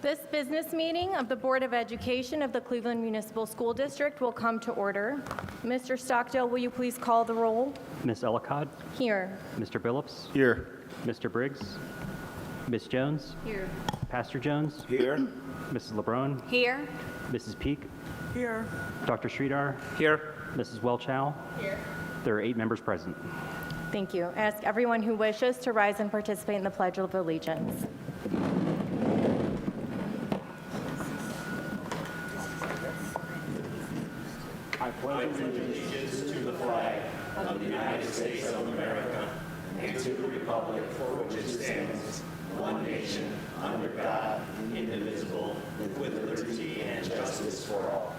This business meeting of the Board of Education of the Cleveland Municipal School District will come to order. Mr. Stockdale, will you please call the roll? Ms. Ellicott? Here. Mr. Billups? Here. Mr. Briggs? Ms. Jones? Here. Pastor Jones? Here. Mrs. LeBron? Here. Mrs. Peak? Here. Dr. Sridhar? Here. Mrs. Welchow? Here. There are 8 members present. Thank you. I ask everyone who wishes to rise and participate in the Pledge of Allegiance. I pledge allegiance to the flag of the United States of America and to the republic for which it stands, one nation, under God, indivisible, with liberty and justice for all.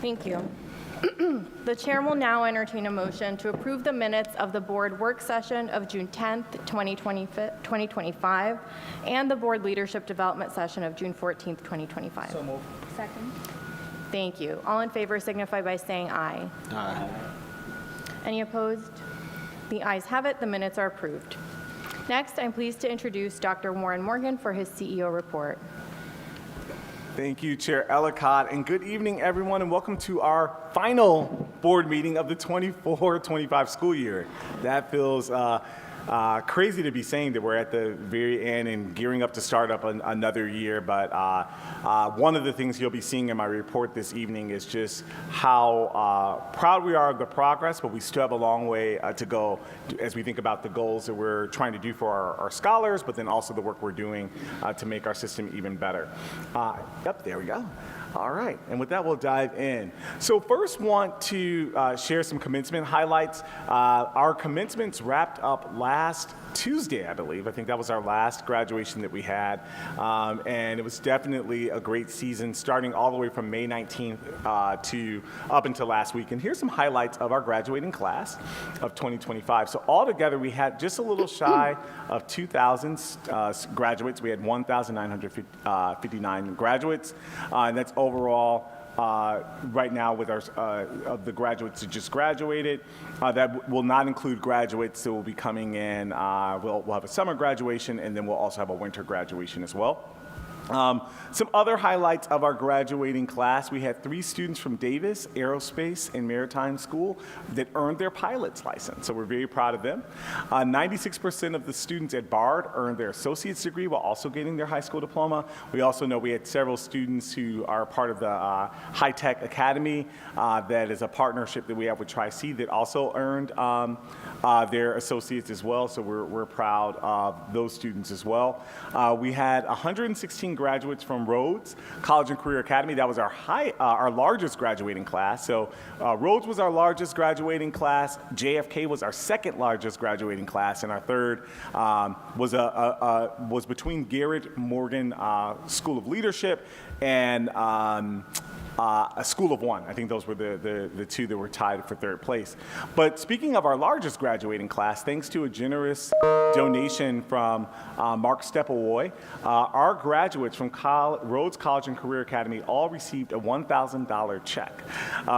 Thank you. The chair will now entertain a motion to approve the minutes of the board work session of June 10th, 2025, and the board leadership development session of June 14th, 2025. So moved. Second. Thank you. All in favor signify by saying aye. Aye. Any opposed? The ayes have it. The minutes are approved. Next, I'm pleased to introduce Dr. Warren Morgan for his CEO report. Thank you, Chair Ellicott, and good evening, everyone, and welcome to our final board meeting of the 24-25 school year. That feels crazy to be saying that we're at the very end and gearing up to start up another year, but one of the things you'll be seeing in my report this evening is just how proud we are of the progress, but we still have a long way to go as we think about the goals that we're trying to do for our scholars, but then also the work we're doing to make our system even better. Yep, there we go. All right, and with that, we'll dive in. So first, want to share some commencement highlights. Our commencements wrapped up last Tuesday, I believe. I think that was our last graduation that we had, and it was definitely a great season, starting all the way from May 19th to up until last week. And here's some highlights of our graduating class of 2025. So altogether, we had just a little shy of 2,000 graduates. We had 1,959 graduates, and that's overall. Right now, with our of the graduates who just graduated, that will not include graduates that will be coming in. We'll have a summer graduation, and then we'll also have a winter graduation as well. Some other highlights of our graduating class: we had 3 students from Davis Aerospace and Maritime School that earned their pilot's license, so we're very proud of them. 96% of the students at Bard earned their associate's degree while also getting their high school diploma. We also know we had several students who are part of the High Tech Academy, that is a partnership that we have with Tri-C, that also earned their associates as well, so we're proud of those students as well. We had 116 graduates from Rhodes College and Career Academy. That was our largest graduating class. So Rhodes was our largest graduating class. JFK was our second largest graduating class, and our third was between Garrett Morgan School of Leadership and a School of One. I think those were the 2 that were tied for third place. But speaking of our largest graduating class, thanks to a generous donation from Mark Steppewoy, our graduates from Rhodes College and Career Academy all received a $1,000 check.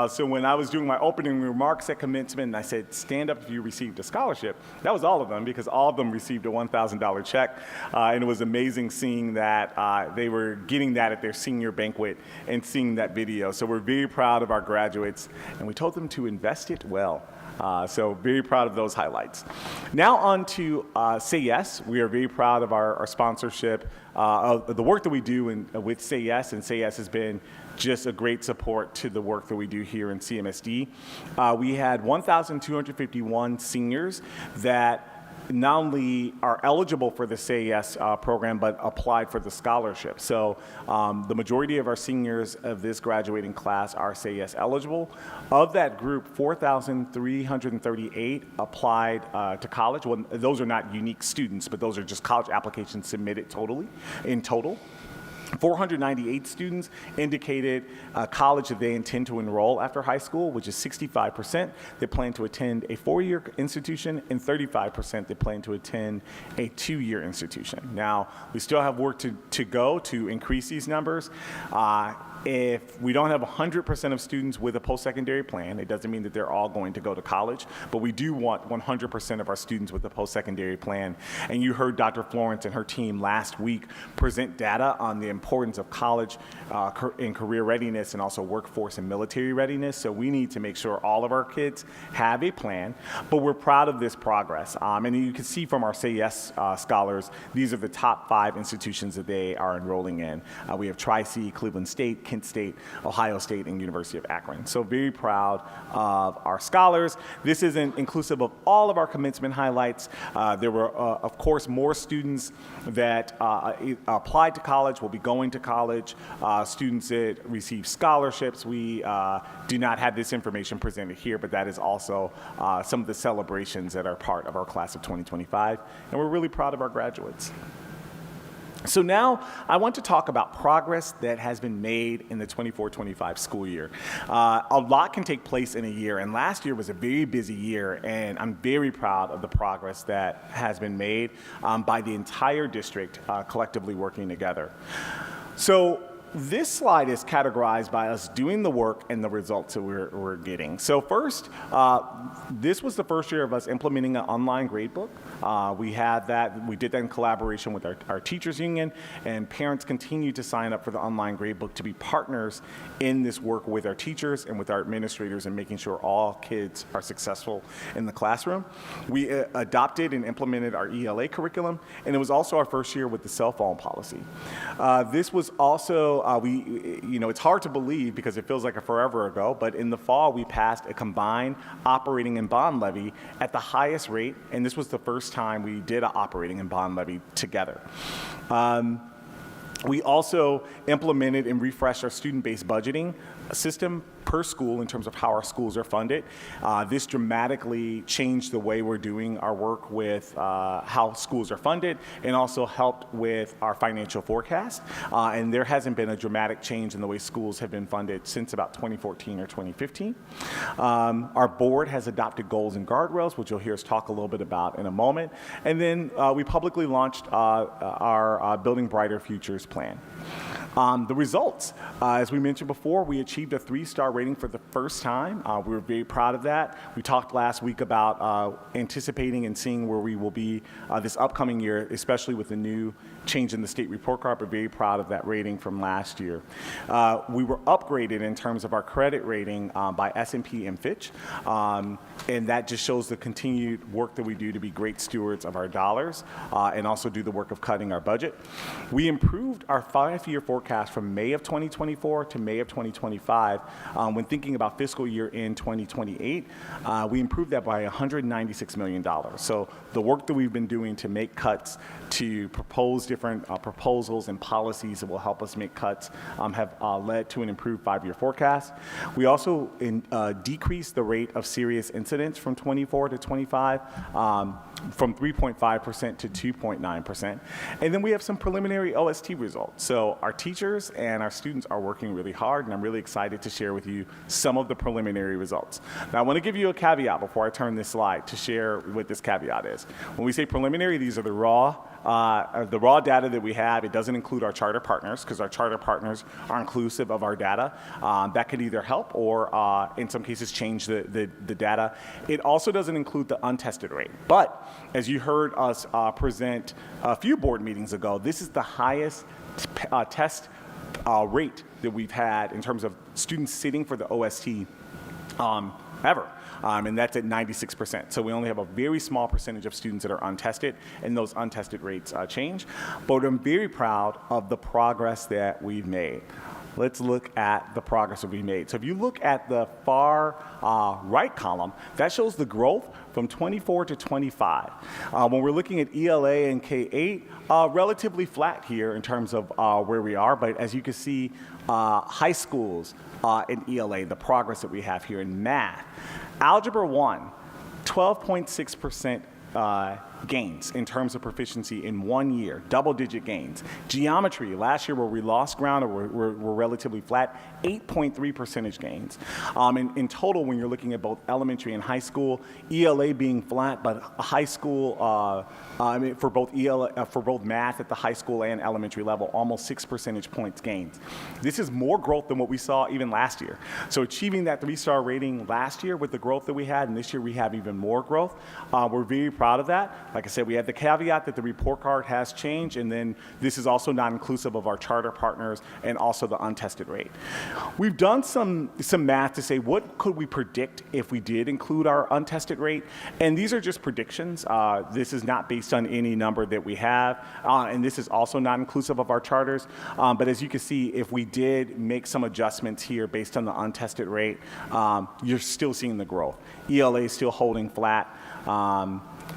So when I was doing my opening remarks at commencement, and I said, stand up if you received a scholarship, that was all of them, because all of them received a $1,000 check. And it was amazing seeing that they were getting that at their senior banquet and seeing that video. So we're very proud of our graduates, and we told them to invest it well. So very proud of those highlights. Now on to Say Yes. We are very proud of our sponsorship, of the work that we do with Say Yes, and Say Yes has been just a great support to the work that we do here in CMSD. We had 1,251 seniors that not only are eligible for the Say Yes program, but applied for the scholarship. So the majority of our seniors of this graduating class are Say Yes eligible. Of that group, 4,338 applied to college. Well, those are not unique students, but those are just college applications submitted in total. 498 students indicated college that they intend to enroll after high school, which is 65% that plan to attend a 4-year institution, and 35% that plan to attend a 2-year institution. Now, we still have work to go to increase these numbers. If we don't have 100% of students with a post-secondary plan, it doesn't mean that they're all going to go to college, but we do want 100% of our students with a post-secondary plan. And you heard Dr. Florence and her team last week present data on the importance of college and career readiness, and also workforce and military readiness. So we need to make sure all of our kids have a plan, but we're proud of this progress. And you can see from our Say Yes scholars, these are the top 5 institutions that they are enrolling in. We have Tri-C, Cleveland State, Kent State, Ohio State, and University of Akron. So very proud of our scholars. This isn't inclusive of all of our commencement highlights. There were, of course, more students that applied to college, will be going to college, students that receive scholarships. We do not have this information presented here, but that is also some of the celebrations that are part of our class of 2025, and we're really proud of our graduates. So now I want to talk about progress that has been made in the 24-25 school year. A lot can take place in a year, and last year was a very busy year, and I'm very proud of the progress that has been made by the entire district collectively working together. So this slide is categorized by us doing the work and the results that we're getting. So first, this was the first year of us implementing an online gradebook. We did that in collaboration with our teachers union, and parents continue to sign up for the online gradebook to be partners in this work with our teachers and with our administrators and making sure all kids are successful in the classroom. We adopted and implemented our ELA curriculum, and it was also our first year with the cell phone policy. This was also it's hard to believe because it feels like a forever ago, but in the fall we passed a combined operating and bond levy at the highest rate, and this was the first time we did an operating and bond levy together. We also implemented and refreshed our student-based budgeting system per school in terms of how our schools are funded. This dramatically changed the way we're doing our work with how schools are funded, and also helped with our financial forecast. And there hasn't been a dramatic change in the way schools have been funded since about 2014 or 2015. Our board has adopted goals and guardrails, which you'll hear us talk a little bit about in a moment. And then we publicly launched our Building Brighter Futures plan. The results, as we mentioned before, we achieved a 3-star rating for the first time. We were very proud of that. We talked last week about anticipating and seeing where we will be this upcoming year, especially with the new change in the state report card, but very proud of that rating from last year. We were upgraded in terms of our credit rating by S&P and Fitch, and that just shows the continued work that we do to be great stewards of our dollars and also do the work of cutting our budget. We improved our 5-year forecast from May of 2024 to May of 2025. When thinking about fiscal year in 2028, we improved that by $196 million. So the work that we've been doing to make cuts, to propose different proposals and policies that will help us make cuts have led to an improved 5-year forecast. We also decreased the rate of serious incidents from 24 to 25, from 3.5% to 2.9%. And then we have some preliminary OST results. So our teachers and our students are working really hard, and I'm really excited to share with you some of the preliminary results. Now, I want to give you a caveat before I turn this slide to share what this caveat is. When we say preliminary, these are the raw data that we have. It doesn't include our charter partners, because our charter partners are inclusive of our data. That could either help or, in some cases, change the data. It also doesn't include the untested rate. But as you heard us present a few board meetings ago, this is the highest test rate that we've had in terms of students sitting for the OST ever. And that's at 96%. So we only have a very small percentage of students that are untested, and those untested rates change. But I'm very proud of the progress that we've made. Let's look at the progress that we made. So if you look at the far right column, that shows the growth from 24 to 25. When we're looking at ELA and K-8, relatively flat here in terms of where we are. But as you can see, high schools in ELA, the progress that we have here in math. Algebra 1, 12.6% gains in terms of proficiency in 1 year, double-digit gains. Geometry, last year where we lost ground or we're relatively flat, 8.3 percentage gains. In total, when you're looking at both elementary and high school, ELA being flat, but high school, for both math at the high school and elementary level, almost 6 percentage points gains. This is more growth than what we saw even last year. So achieving that 3-star rating last year with the growth that we had, and this year we have even more growth. We're very proud of that. Like I said, we have the caveat that the report card has changed, and then this is also not inclusive of our charter partners and also the untested rate. We've done some math to say what could we predict if we did include our untested rate, and these are just predictions. This is not based on any number that we have, and this is also not inclusive of our charters. But as you can see, if we did make some adjustments here based on the untested rate, you're still seeing the growth. ELA is still holding flat,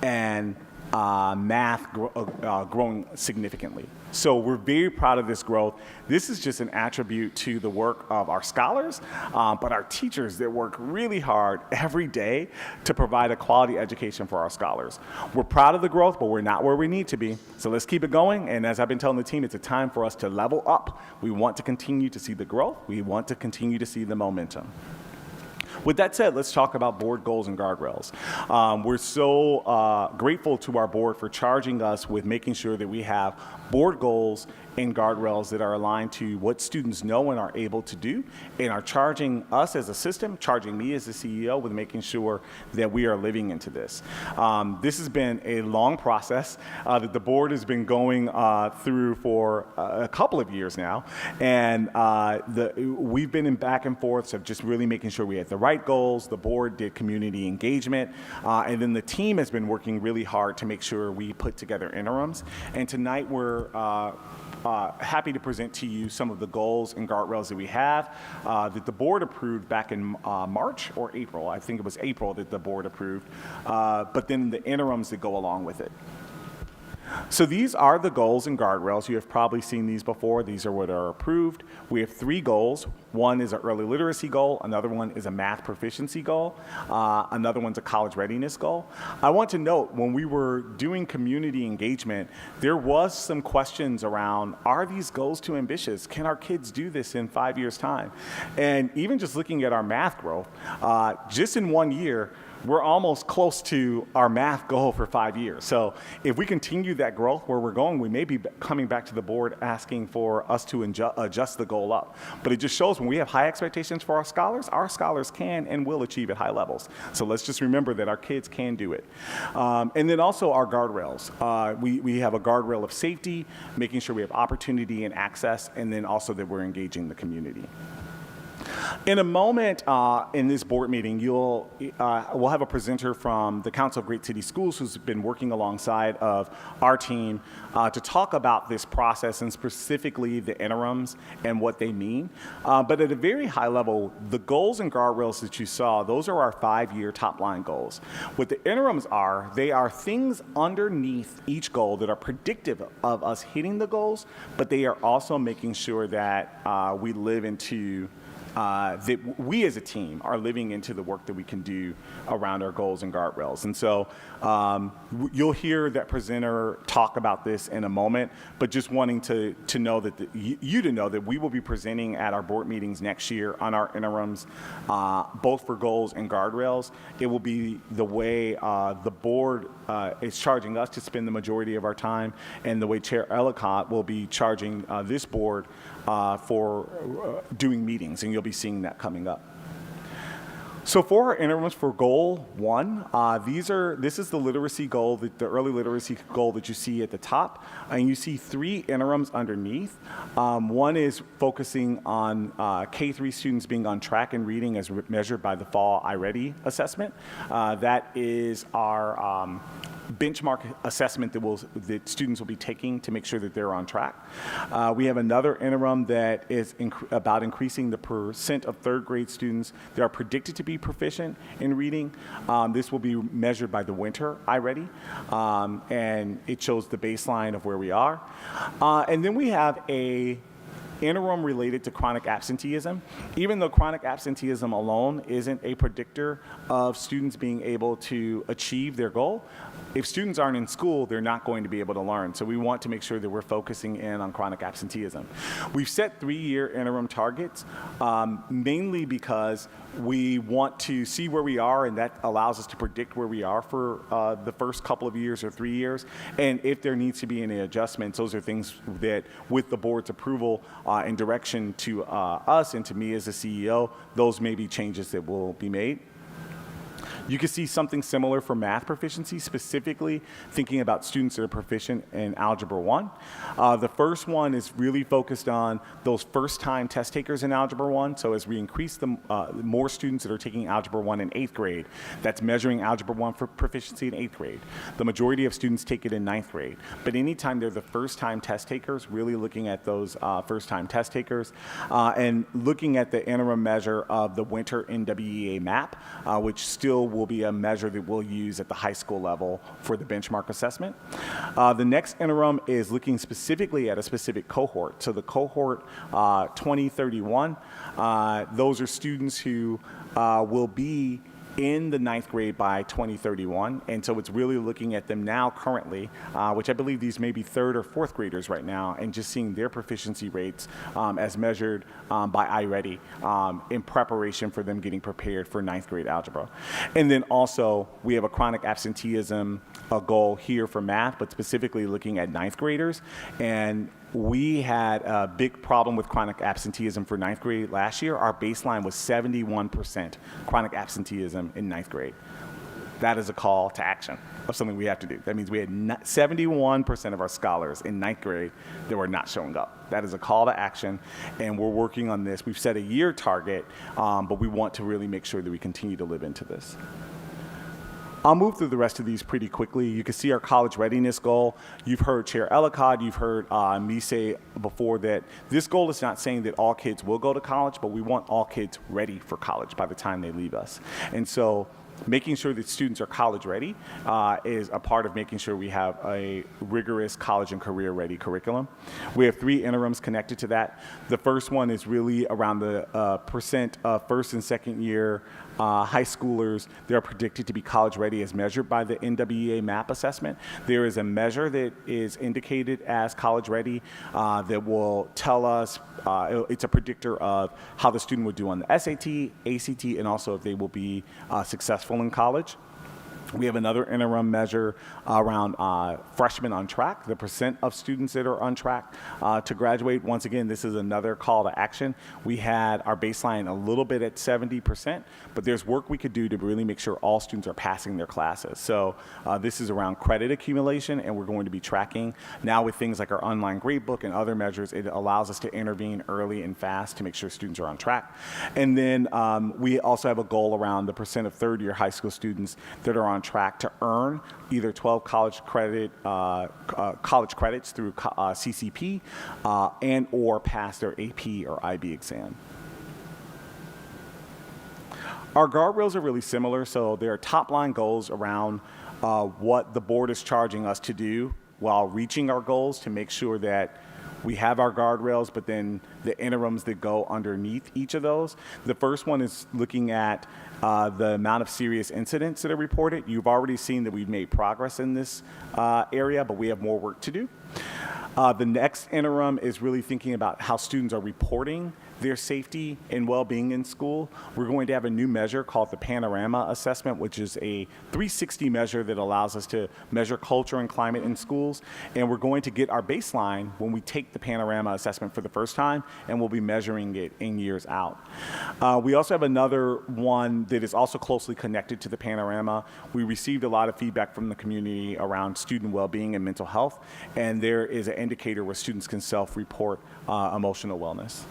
and math growing significantly. So we're very proud of this growth. This is just an attribute to the work of our scholars, but our teachers that work really hard every day to provide a quality education for our scholars. We're proud of the growth, but we're not where we need to be. So let's keep it going. And as I've been telling the team, it's a time for us to level up. We want to continue to see the growth. We want to continue to see the momentum. With that said, let's talk about board goals and guardrails. We're so grateful to our board for charging us with making sure that we have board goals and guardrails that are aligned to what students know and are able to do, and are charging us as a system, charging me as the CEO with making sure that we are living into this. This has been a long process that the board has been going through for a couple of years now, and we've been in back and forths of just really making sure we had the right goals. The board did community engagement, and then the team has been working really hard to make sure we put together interims. And tonight we're happy to present to you some of the goals and guardrails that we have that the board approved back in March or April. I think it was April that the board approved, but then the interims that go along with it. So these are the goals and guardrails. You have probably seen these before. These are what are approved. We have 3 goals. One is an early literacy goal. Another one is a math proficiency goal. Another one's a college readiness goal. I want to note, when we were doing community engagement, there was some questions around, are these goals too ambitious? Can our kids do this in 5 years' time? And even just looking at our math growth, just in 1 year, we're almost close to our math goal for 5 years. So if we continue that growth where we're going, we may be coming back to the board asking for us to adjust the goal up. But it just shows when we have high expectations for our scholars can and will achieve at high levels. So let's just remember that our kids can do it. And then also our guardrails. We have a guardrail of safety, making sure we have opportunity and access, and then also that we're engaging the community. In a moment in this board meeting, we'll have a presenter from the Council of Great City Schools who's been working alongside of our team to talk about this process and specifically the interims and what they mean. But at a very high level, the goals and guardrails that you saw, those are our 5-year top line goals. What the interims are, they are things underneath each goal that are predictive of us hitting the goals, but they are also making sure that we live into that we as a team are living into the work that we can do around our goals and guardrails. And so you'll hear that presenter talk about this in a moment, but just wanting to know that you to know that we will be presenting at our board meetings next year on our interims, both for goals and guardrails. It will be the way the board is charging us to spend the majority of our time, and the way Chair Ellicott will be charging this board for doing meetings, and you'll be seeing that coming up. So for our interims for goal 1, this is the literacy goal, the early literacy goal that you see at the top, and you see 3 interims underneath. One is focusing on K-3 students being on track in reading as measured by the fall iReady assessment. That is our benchmark assessment that students will be taking to make sure that they're on track. We have another interim that is about increasing the percent of 3rd grade students that are predicted to be proficient in reading. This will be measured by the winter iReady, and it shows the baseline of where we are. And then we have a interim related to chronic absenteeism. Even though chronic absenteeism alone isn't a predictor of students being able to achieve their goal, If students aren't in school, they're not going to be able to learn. So we want to make sure that we're focusing in on chronic absenteeism. We've set 3-year interim targets, mainly because we want to see where we are, and that allows us to predict where we are for the first couple of years or 3 years. And if there needs to be any adjustments, those are things that, with the board's approval and direction to us and to me as the CEO, those may be changes that will be made. You can see something similar for math proficiency, specifically thinking about students that are proficient in Algebra 1. The first one is really focused on those first-time test takers in Algebra 1. So as we increase the more students that are taking Algebra 1 in 8th grade, that's measuring Algebra 1 for proficiency in 8th grade. The majority of students take it in 9th grade. But anytime they're the first-time test takers, really looking at those first-time test takers and looking at the interim measure of the winter NWEA map, which still will be a measure that we'll use at the high school level for the benchmark assessment. The next interim is looking specifically at a specific cohort. So the cohort 2031, those are students who will be in the 9th grade by 2031, and so it's really looking at them now currently, which I believe these may be 3rd or 4th graders right now, and just seeing their proficiency rates as measured by iReady in preparation for them getting prepared for 9th grade algebra. And then also we have a chronic absenteeism goal here for math, but specifically looking at 9th graders. And we had a big problem with chronic absenteeism for 9th grade last year. Our baseline was 71% chronic absenteeism in 9th grade. That is a call to action of something we have to do. That means we had 71% of our scholars in 9th grade that were not showing up. That is a call to action, and we're working on this. We've set a year target, but we want to really make sure that we continue to live into this. I'll move through the rest of these pretty quickly. You can see our college readiness goal. You've heard Chair Ellicott, you've heard me say before that this goal is not saying that all kids will go to college, but we want all kids ready for college by the time they leave us. And so making sure that students are college ready is a part of making sure we have a rigorous college and career ready curriculum. We have 3 interims connected to that. The first one is really around the percent of first and second year high schoolers that are predicted to be college ready as measured by the NWEA MAP assessment. There is a measure that is indicated as college ready that will tell us, it's a predictor of how the student would do on the SAT, ACT, and also if they will be successful in college. We have another interim measure around freshmen on track, the percent of students that are on track to graduate. Once again, this is another call to action. We had our baseline a little bit at 70%, but there's work we could do to really make sure all students are passing their classes. So this is around credit accumulation, and we're going to be tracking. Now with things like our online gradebook and other measures, it allows us to intervene early and fast to make sure students are on track. And then we also have a goal around the percent of third-year high school students that are on track to earn either 12 college credits through CCP and or pass their AP or IB exam. Our guardrails are really similar, so there are top-line goals around what the board is charging us to do while reaching our goals to make sure that we have our guardrails, but then the interims that go underneath each of those. The first one is looking at the amount of serious incidents that are reported. You've already seen that we've made progress in this area, but we have more work to do. The next interim is really thinking about how students are reporting their safety and well-being in school. We're going to have a new measure called the Panorama Assessment, which is a 360 measure that allows us to measure culture and climate in schools. And we're going to get our baseline when we take the Panorama Assessment for the first time, and we'll be measuring it in years out. We also have another one that is also closely connected to the Panorama. We received a lot of feedback from the community around student well-being and mental health, and there is an indicator where students can self-report emotional wellness.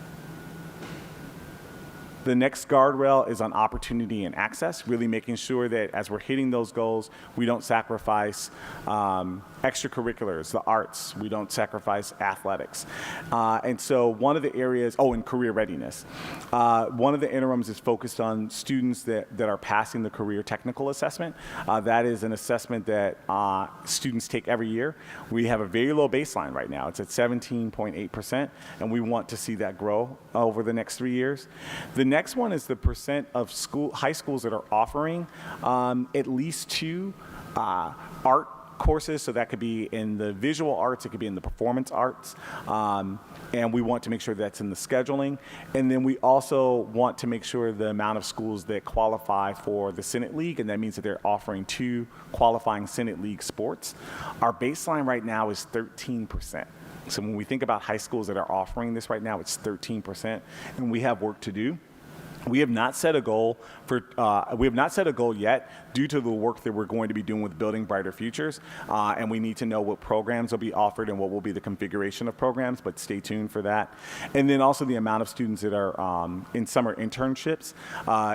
The next guardrail is on opportunity and access, really making sure that as we're hitting those goals, we don't sacrifice extracurriculars, the arts, we don't sacrifice athletics. And so one of the areas, and career readiness. One of the interims is focused on students that are passing the career technical assessment. That is an assessment that students take every year. We have a very low baseline right now. It's at 17.8%, and we want to see that grow over the next 3 years. The next one is the percent of high schools that are offering at least 2 art courses, so that could be in the visual arts, it could be in the performance arts, and we want to make sure that's in the scheduling. And then we also want to make sure the amount of schools that qualify for the Senate League, and that means that they're offering 2 qualifying Senate League sports. Our baseline right now is 13%. So when we think about high schools that are offering this right now, it's 13%, and we have work to do. We have not set a goal yet due to the work that we're going to be doing with Building Brighter Futures, and we need to know what programs will be offered and what will be the configuration of programs, but stay tuned for that. And then also the amount of students that are in summer internships.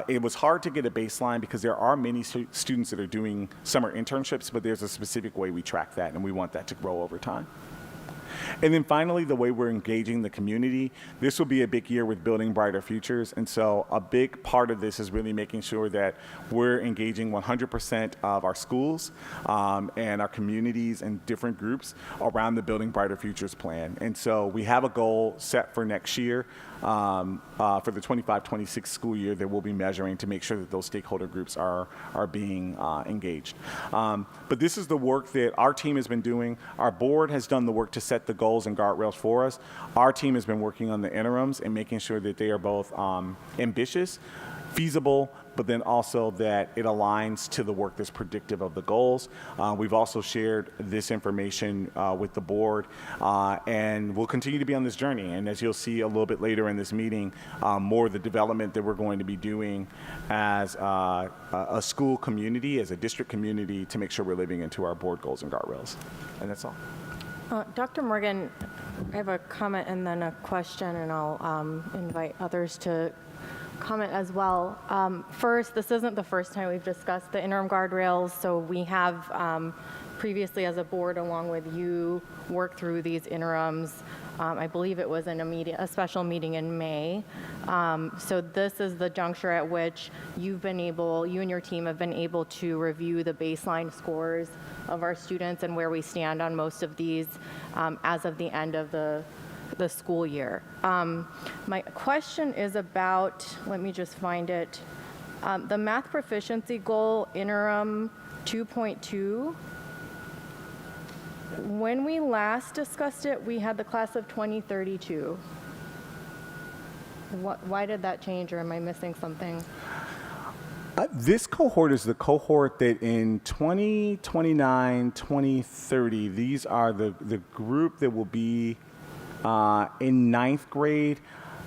It was hard to get a baseline because there are many students that are doing summer internships, but there's a specific way we track that, and we want that to grow over time. And then finally, the way we're engaging the community. This will be a big year with Building Brighter Futures, and so a big part of this is really making sure that we're engaging 100% of our schools and our communities and different groups around the Building Brighter Futures plan. And so we have a goal set for next year for the 25-26 school year that we'll be measuring to make sure that those stakeholder groups are being engaged. But this is the work that our team has been doing. Our board has done the work to set the goals and guardrails for us. Our team has been working on the interims and making sure that they are both ambitious, feasible, but then also that it aligns to the work that's predictive of the goals. We've also shared this information with the board, and we'll continue to be on this journey. And as you'll see a little bit later in this meeting, more of the development that we're going to be doing as a school community, as a district community, to make sure we're living into our board goals and guardrails. And that's all. Dr. Morgan, I have a comment and then a question, and I'll invite others to comment as well. First, this isn't the first time we've discussed the interim guardrails, so we have previously as a board, along with you, worked through these interims. I believe it was in a special meeting in May. So this is the juncture at which you and your team have been able to review the baseline scores of our students and where we stand on most of these as of the end of the school year. My question is about, let me just find it, the math proficiency goal interim 2.2. When we last discussed it, we had the class of 2032. Why did that change, or am I missing something? This cohort is the cohort that in 2029, 2030, these are the group that will be in 9th grade.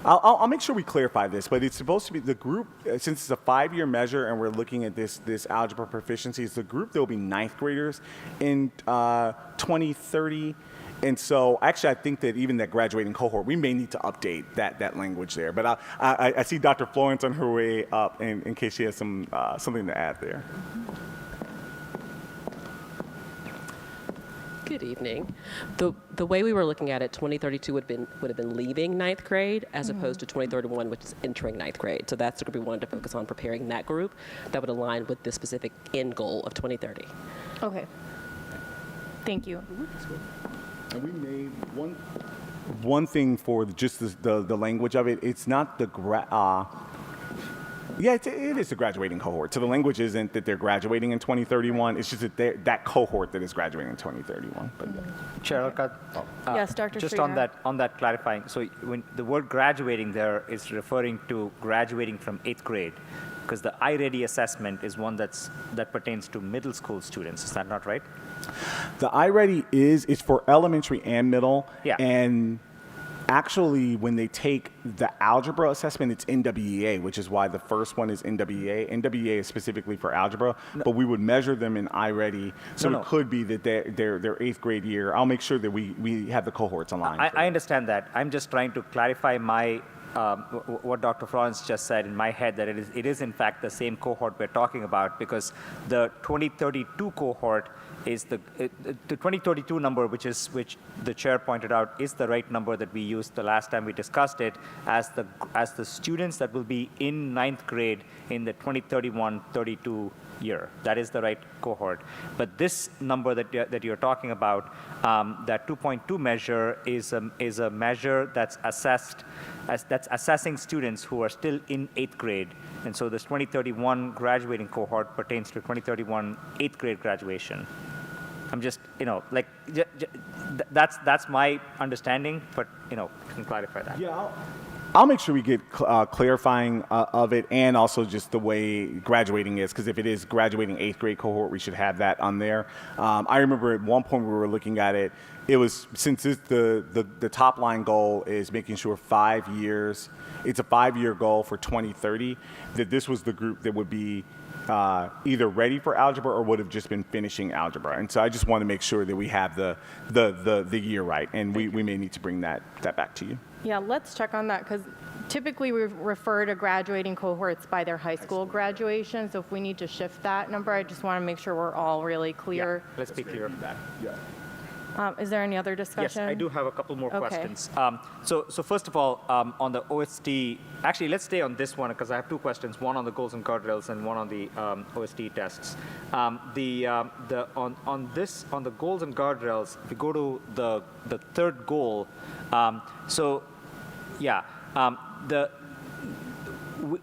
I'll make sure we clarify this, but it's supposed to be the group, since it's a 5-year measure and we're looking at this algebra proficiency, it's the group that will be 9th graders in 2030. And so actually I think that even that graduating cohort, we may need to update that language there. But I see Dr. Florence on her way up in case she has something to add there. Good evening. The way we were looking at it, 2032 would have been leaving 9th grade as opposed to 2031, which is entering 9th grade. So that's the group we wanted to focus on, preparing that group that would align with the specific end goal of 2030. Okay. Thank you. And we made one thing for just the language of it. It's not the it is the graduating cohort. So the language isn't that they're graduating in 2031. It's just that that cohort that is graduating in 2031. But Chair, Yes, Dr. just Sridhar. on that clarifying. So when the word graduating there is referring to graduating from 8th grade, because the iReady assessment is one that pertains to middle school students. Is that not right? the iReady it's for elementary and middle. Yeah. And actually, when they take the algebra assessment, it's NWEA, which is why the first one is NWEA. NWEA is specifically for algebra, but we would measure them in iReady. So No. it could be that their 8th grade year. I'll make sure that we have the cohorts aligned. I understand that. I'm just trying to clarify my what Dr. Florence just said in my head, that it is in fact the same cohort we're talking about, because the 2032 cohort is the 2032 number, which the chair pointed out is the right number that we used the last time we discussed it, as the students that will be in 9th grade in the 2031-32 year. That is the right cohort. But this number that you're talking about, that 2.2 measure is a measure that's assessed that's that's assessing students who are still in 8th grade. And so this 2031 graduating cohort pertains to 2031 8th grade graduation. I'm just, like, that's my understanding, but, you can clarify that. Yeah, I'll make sure we get clarifying of it, and also just the way graduating is, because if it is graduating 8th grade cohort, we should have that on there. I remember at one point we were looking at it, it was, since the top line goal is making sure 5 years, it's a 5-year goal for 2030, that this was the group that would be either ready for algebra or would have just been finishing algebra. And so I just want to make sure that we have the year right, and we may need to bring that back to you. Yeah, let's check on that, because typically we refer to graduating cohorts by their high school graduation. So if we need to shift that number, I just want to make sure we're all really clear. Let's be clear. Is there any other Yes, discussion? I do have a couple more Okay. questions. So first of all, on the OST, actually, let's stay on this one because I have two questions, one on the goals and guardrails and one on the OST tests. On the goals and guardrails, if you go to the third goal,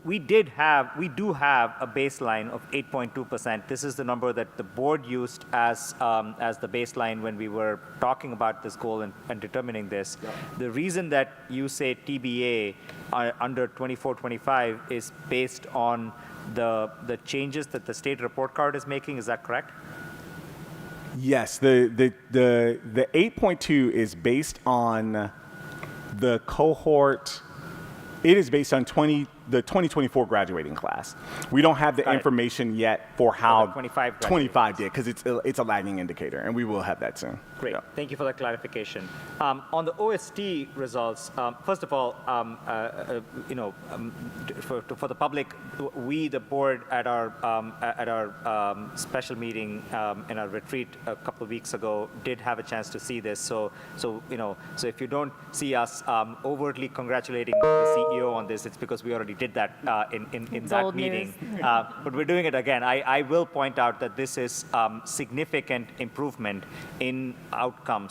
we do have a baseline of 8.2%. This is the number that the board used as the baseline when we were talking about this goal and determining this. Yep. The reason that you say TBA under 24-25 is based on the changes that the state report card is making. Is that correct? Yes, the 8.2 is based on the cohort. It is based on the 2024 graduating class. We don't have the information yet for how 25 did, because it's a lagging indicator, and we will have that soon. Great. Yeah. Thank you for that clarification. On the OST results, first of all, for the public, we, the board, at our special meeting in our retreat a couple of weeks ago, did have a chance to see this. So if you don't see us overtly congratulating the CEO on this, it's because we already did that in that old meeting. news. But we're doing it again. I will point out that this is significant improvement in outcome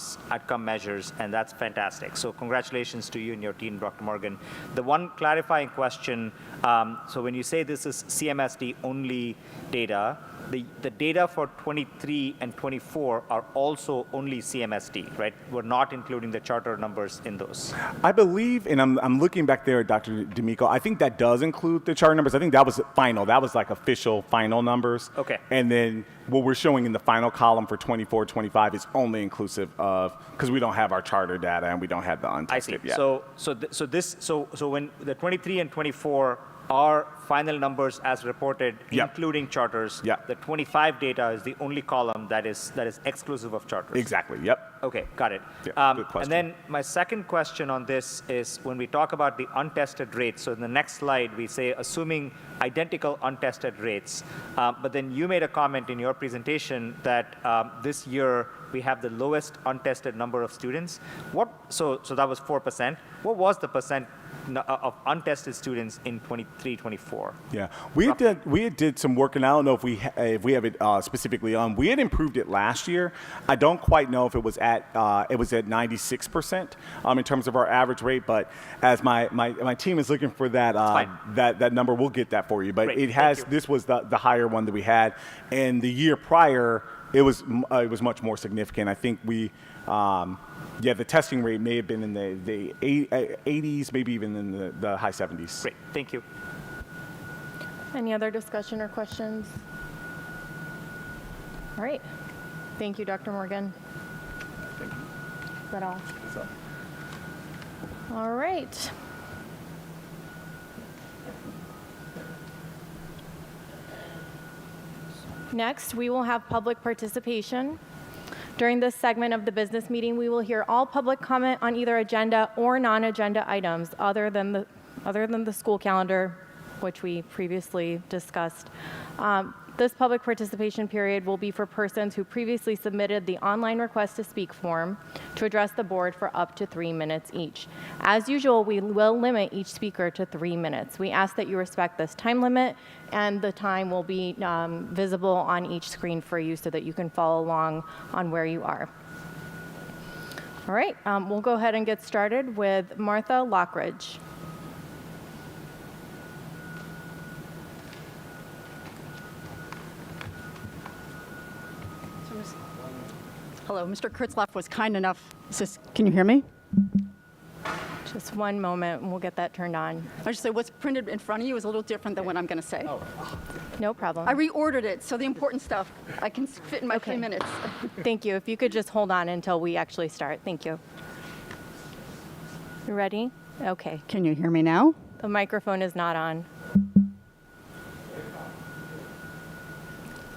measures, and that's fantastic. So congratulations to you and your team, Dr. Morgan. The one clarifying question, so when you say this is CMSD only data, the data for 23 and 24 are also only CMSD, right? We're not including the charter numbers in those. I believe, and I'm looking back there at Dr. D'Amico, I think that does include the charter numbers. I think that was final. That was like official final numbers. Okay. And then what we're showing in the final column for 24, 25 is only inclusive of, because we don't have our charter data and we don't have the untested I see. yet. So when the 23 and 24 are final numbers as reported, Yep. including charters. Yep. The 25 data is the only column that is exclusive of charters. Exactly, yep. Okay, got it. Yeah, good question. And then my second question on this is when we talk about the untested rates, so in the next slide we say assuming identical untested rates, but then you made a comment in your presentation that this year we have the lowest untested number of students. So that was 4%. What was the percent of untested students in 23, 24? Yeah, we did some work, and I don't know if we have it specifically on. We had improved it last year. I don't quite know if it was at 96% in terms of our average rate. But as my team is looking for that that number, we'll get that for you. But Great. it has. This was the higher one that we had, and the year prior it was much more significant. I think we. The testing rate may have been in the 80s, maybe even in the high 70s. Great, thank you. Any other discussion or questions? All right. Thank you, Dr. Morgan. Thank you. Is that all? That's all. All right. Next, we will have public participation. During this segment of the business meeting, we will hear all public comment on either agenda or non-agenda items other than the school calendar, which we previously discussed. This public participation period will be for persons who previously submitted the online request to speak form to address the board for up to 3 minutes each. As usual, we will limit each speaker to 3 minutes. We ask that you respect this time limit, and the time will be visible on each screen for you so that you can follow along on where you are. All right, we'll go ahead and get started with Martha Lockridge. Hello, Mr. Kurtzloff was kind enough. Can you hear me? Just one moment, and we'll get that turned on. I should say what's printed in front of you is a little different than what I'm going to say. No problem. I reordered it, so the important stuff I can fit in my 3 minutes. Thank you. If you could just hold on until we actually start. Thank you. You ready? Okay. Can you hear me now? The microphone is not on.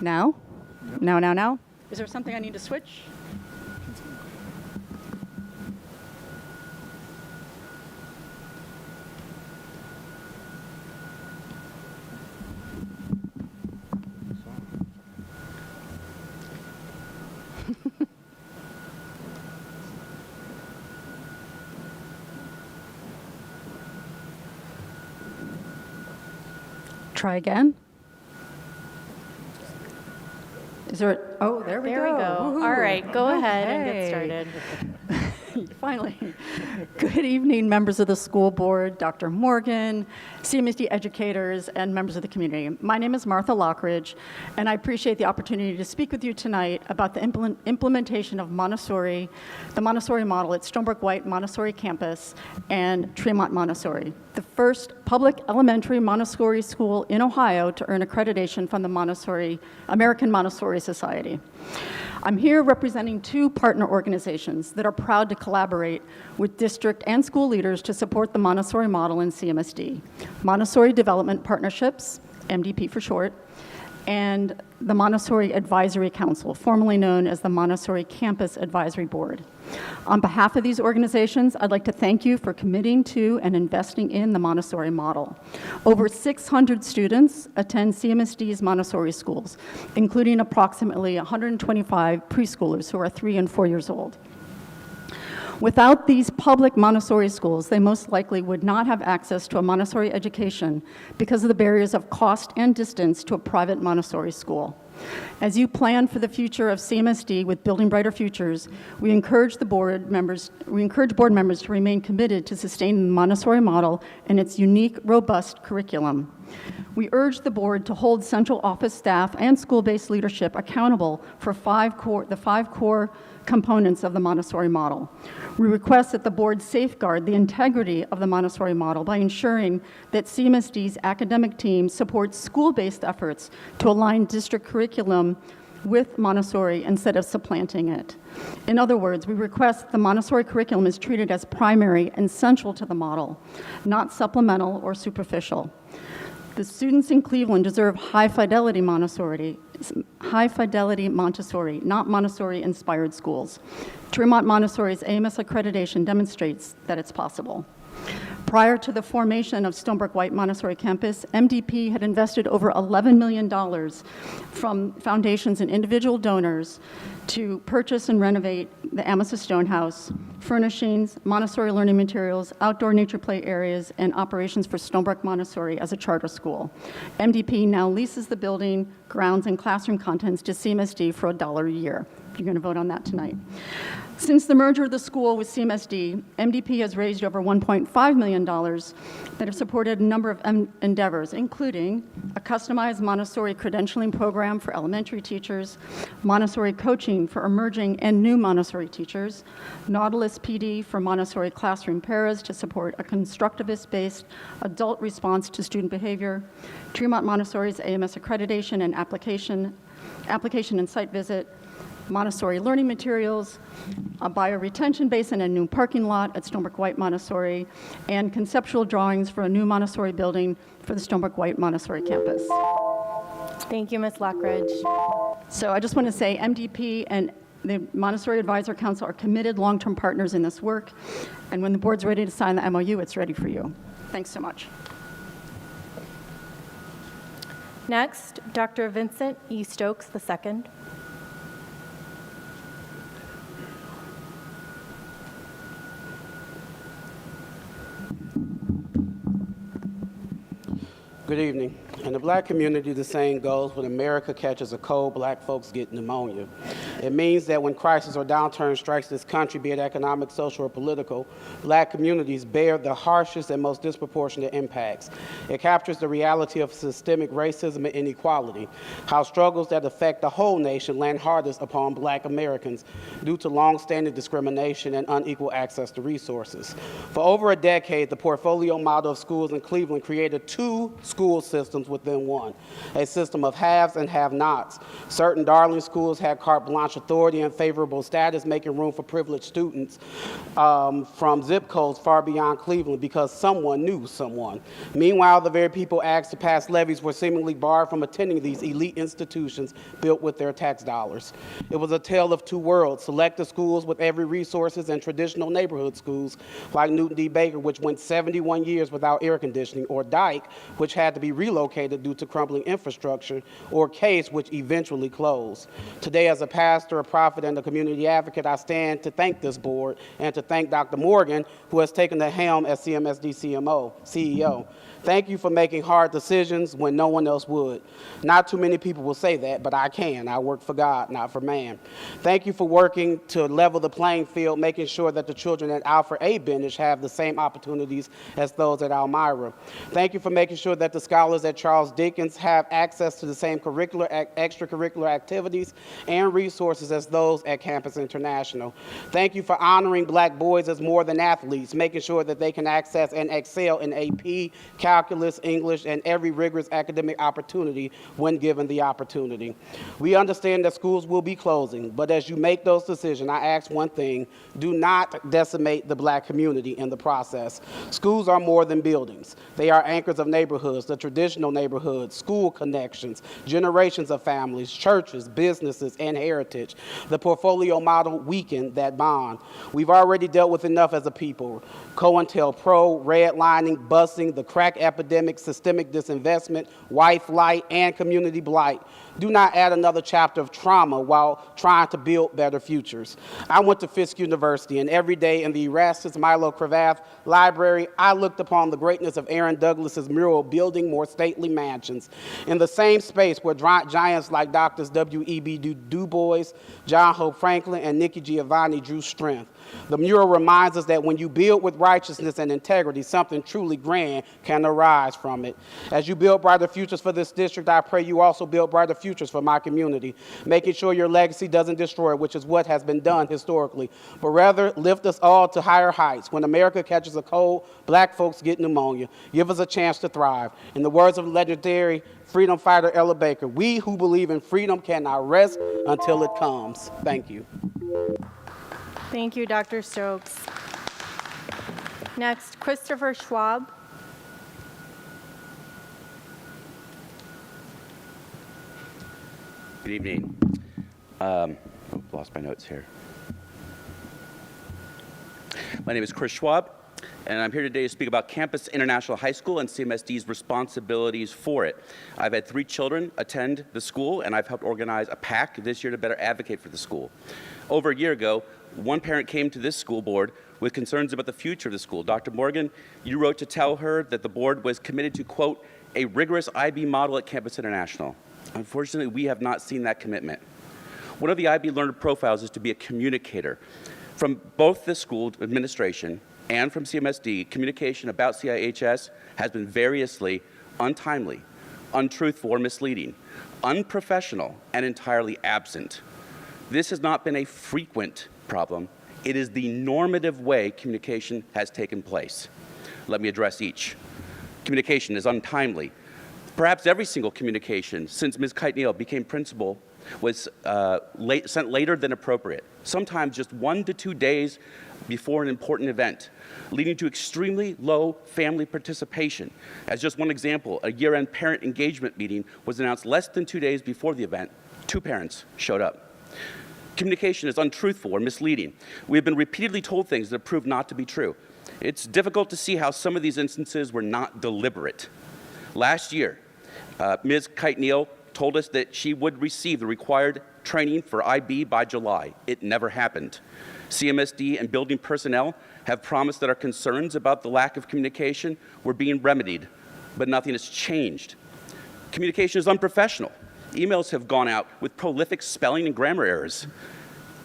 Now? Now? Is there something I need to switch? Try again. Is there? Oh, there we go. There we go. Woohoo. All right, go ahead and get Okay. started. Finally. Good evening, members of the school board, Dr. Morgan, CMSD educators, and members of the community. My name is Martha Lockridge, and I appreciate the opportunity to speak with you tonight about the implementation of Montessori, the Montessori model at Stonebrook White Montessori campus and Tremont Montessori, the first public elementary Montessori school in Ohio to earn accreditation from the American Montessori Society. I'm here representing two partner organizations that are proud to collaborate with district and school leaders to support the Montessori model in CMSD. Montessori Development Partnerships, MDP for short, and the Montessori Advisory Council, formerly known as the Montessori Campus Advisory Board. On behalf of these organizations, I'd like to thank you for committing to and investing in the Montessori model. Over 600 students attend CMSD's Montessori schools, including approximately 125 preschoolers who are 3 and 4 years old. Without these public Montessori schools, they most likely would not have access to a Montessori education because of the barriers of cost and distance to a private Montessori school. As you plan for the future of CMSD with Building Brighter Futures, we encourage board members to remain committed to sustaining the Montessori model and its unique, robust curriculum. We urge the board to hold central office staff and school-based leadership accountable for the five core components of the Montessori model. We request that the board safeguard the integrity of the Montessori model by ensuring that CMSD's academic team supports school-based efforts to align district curriculum with Montessori instead of supplanting it. In other words, we request the Montessori curriculum is treated as primary and central to the model, not supplemental or superficial. The students in Cleveland deserve high-fidelity Montessori, not Montessori-inspired schools. Tremont Montessori's AMS accreditation demonstrates that it's possible. Prior to the formation of Stonebrook White Montessori Campus, MDP had invested over $11 million from foundations and individual donors to purchase and renovate the Amasa Stone House, furnishings, Montessori learning materials, outdoor nature play areas, and operations for Stonebrook Montessori as a charter school. MDP now leases the building, grounds, and classroom contents to CMSD for $1 a year. You're going to vote on that tonight. Since the merger of the school with CMSD, MDP has raised over $1.5 million that have supported a number of endeavors, including a customized Montessori credentialing program for elementary teachers, Montessori coaching for emerging and new Montessori teachers, Nautilus PD for Montessori classroom paras to support a constructivist-based adult response to student behavior, Tremont Montessori's AMS accreditation and application and site visit, Montessori learning materials, a bioretention basin and new parking lot at Stonebrook White Montessori, and conceptual drawings for a new Montessori building for the Stonebrook White Montessori campus. Thank you, Ms. Lockridge. So I just want to say MDP and the Montessori Advisory Council are committed long-term partners in this work, and when the board's ready to sign the MOU, it's ready for you. Thanks so much. Next, Dr. Vincent E. Stokes II. Good evening. In the black community, the saying goes, when America catches a cold, black folks get pneumonia. It means that when crisis or downturn strikes this country, be it economic, social, or political, Black communities bear the harshest and most disproportionate impacts. It captures the reality of systemic racism and inequality, how struggles that affect the whole nation land hardest upon Black Americans due to long-standing discrimination and unequal access to resources. For over a decade, the portfolio model of schools in Cleveland created two school systems within one, a system of haves and have-nots. Certain darling schools had carte blanche authority and favorable status, making room for privileged students from zip codes far beyond Cleveland because someone knew someone. Meanwhile, the very people asked to pass levies were seemingly barred from attending these elite institutions built with their tax dollars. It was a tale of two worlds, selective schools with every resources and traditional neighborhood schools like Newton D. Baker, which went 71 years without air conditioning, or Dyke, which had to be relocated due to crumbling infrastructure, or Case, which eventually closed. Today, as a pastor, a prophet, and a community advocate, I stand to thank this board and to thank Dr. Morgan, who has taken the helm as CMSD CEO. Thank you for making hard decisions when no one else would. Not too many people will say that, but I can. I work for God, not for man. Thank you for working to level the playing field, making sure that the children at Alfred A. Benish have the same opportunities as those at Elmira. Thank you for making sure that the scholars at Charles Dickens have access to the same extracurricular activities and resources as those at Campus International. Thank you for honoring Black boys as more than athletes, making sure that they can access and excel in AP, calculus, English, and every rigorous academic opportunity when given the opportunity. We understand that schools will be closing, but as you make those decisions, I ask one thing: do not decimate the Black community in the process. Schools are more than buildings. They are anchors of neighborhoods, the traditional neighborhoods, school connections, generations of families, churches, businesses, and heritage. The portfolio model weakened that bond. We've already dealt with enough as a people. COINTELPRO, redlining, busing, the crack epidemic, systemic disinvestment, white flight, and community blight. Do not add another chapter of trauma while trying to build better futures. I went to Fisk University, and every day in the Erastus Milo Cravath Library, I looked upon the greatness of Aaron Douglas's mural, Building More Stately Mansions, in the same space where giants like Drs. W.E.B. Du Bois, John Hope Franklin, and Nikki Giovanni drew strength. The mural reminds us that when you build with righteousness and integrity, something truly grand can arise from it. As you build brighter futures for this district, I pray you also build brighter futures for my community, making sure your legacy doesn't destroy, which is what has been done historically, but rather lift us all to higher heights. When America catches a cold, Black folks get pneumonia. Give us a chance to thrive. In the words of legendary freedom fighter Ella Baker, we who believe in freedom cannot rest until it comes. Thank you. Thank you, Dr. Stokes. Next, Christopher Schwab. Good evening. Lost my notes here. My name is Chris Schwab, and I'm here today to speak about Campus International High School and CMSD's responsibilities for it. I've had 3 children attend the school, and I've helped organize a PAC this year to better advocate for the school. Over a year ago, one parent came to this school board with concerns about the future of the school. Dr. Morgan, you wrote to tell her that the board was committed to, quote, a rigorous IB model at Campus International. Unfortunately, we have not seen that commitment. One of the IB learner profiles is to be a communicator. From both the school administration and from CMSD, communication about CIHS has been variously untimely, untruthful, or misleading, unprofessional, and entirely absent. This has not been a frequent problem. It is the normative way communication has taken place. Let me address each. Communication is untimely. Perhaps every single communication since Ms. Kite-Neal became principal was sent later than appropriate, sometimes just 1 to 2 days before an important event, leading to extremely low family participation. As just one example, a year-end parent engagement meeting was announced less than 2 days before the event. 2 parents showed up. Communication is untruthful or misleading. We have been repeatedly told things that proved not to be true. It's difficult to see how some of these instances were not deliberate. Last year, Ms. Kite-Neal told us that she would receive the required training for IB by July. It never happened. CMSD and building personnel have promised that our concerns about the lack of communication were being remedied, but nothing has changed. Communication is unprofessional. Emails have gone out with prolific spelling and grammar errors,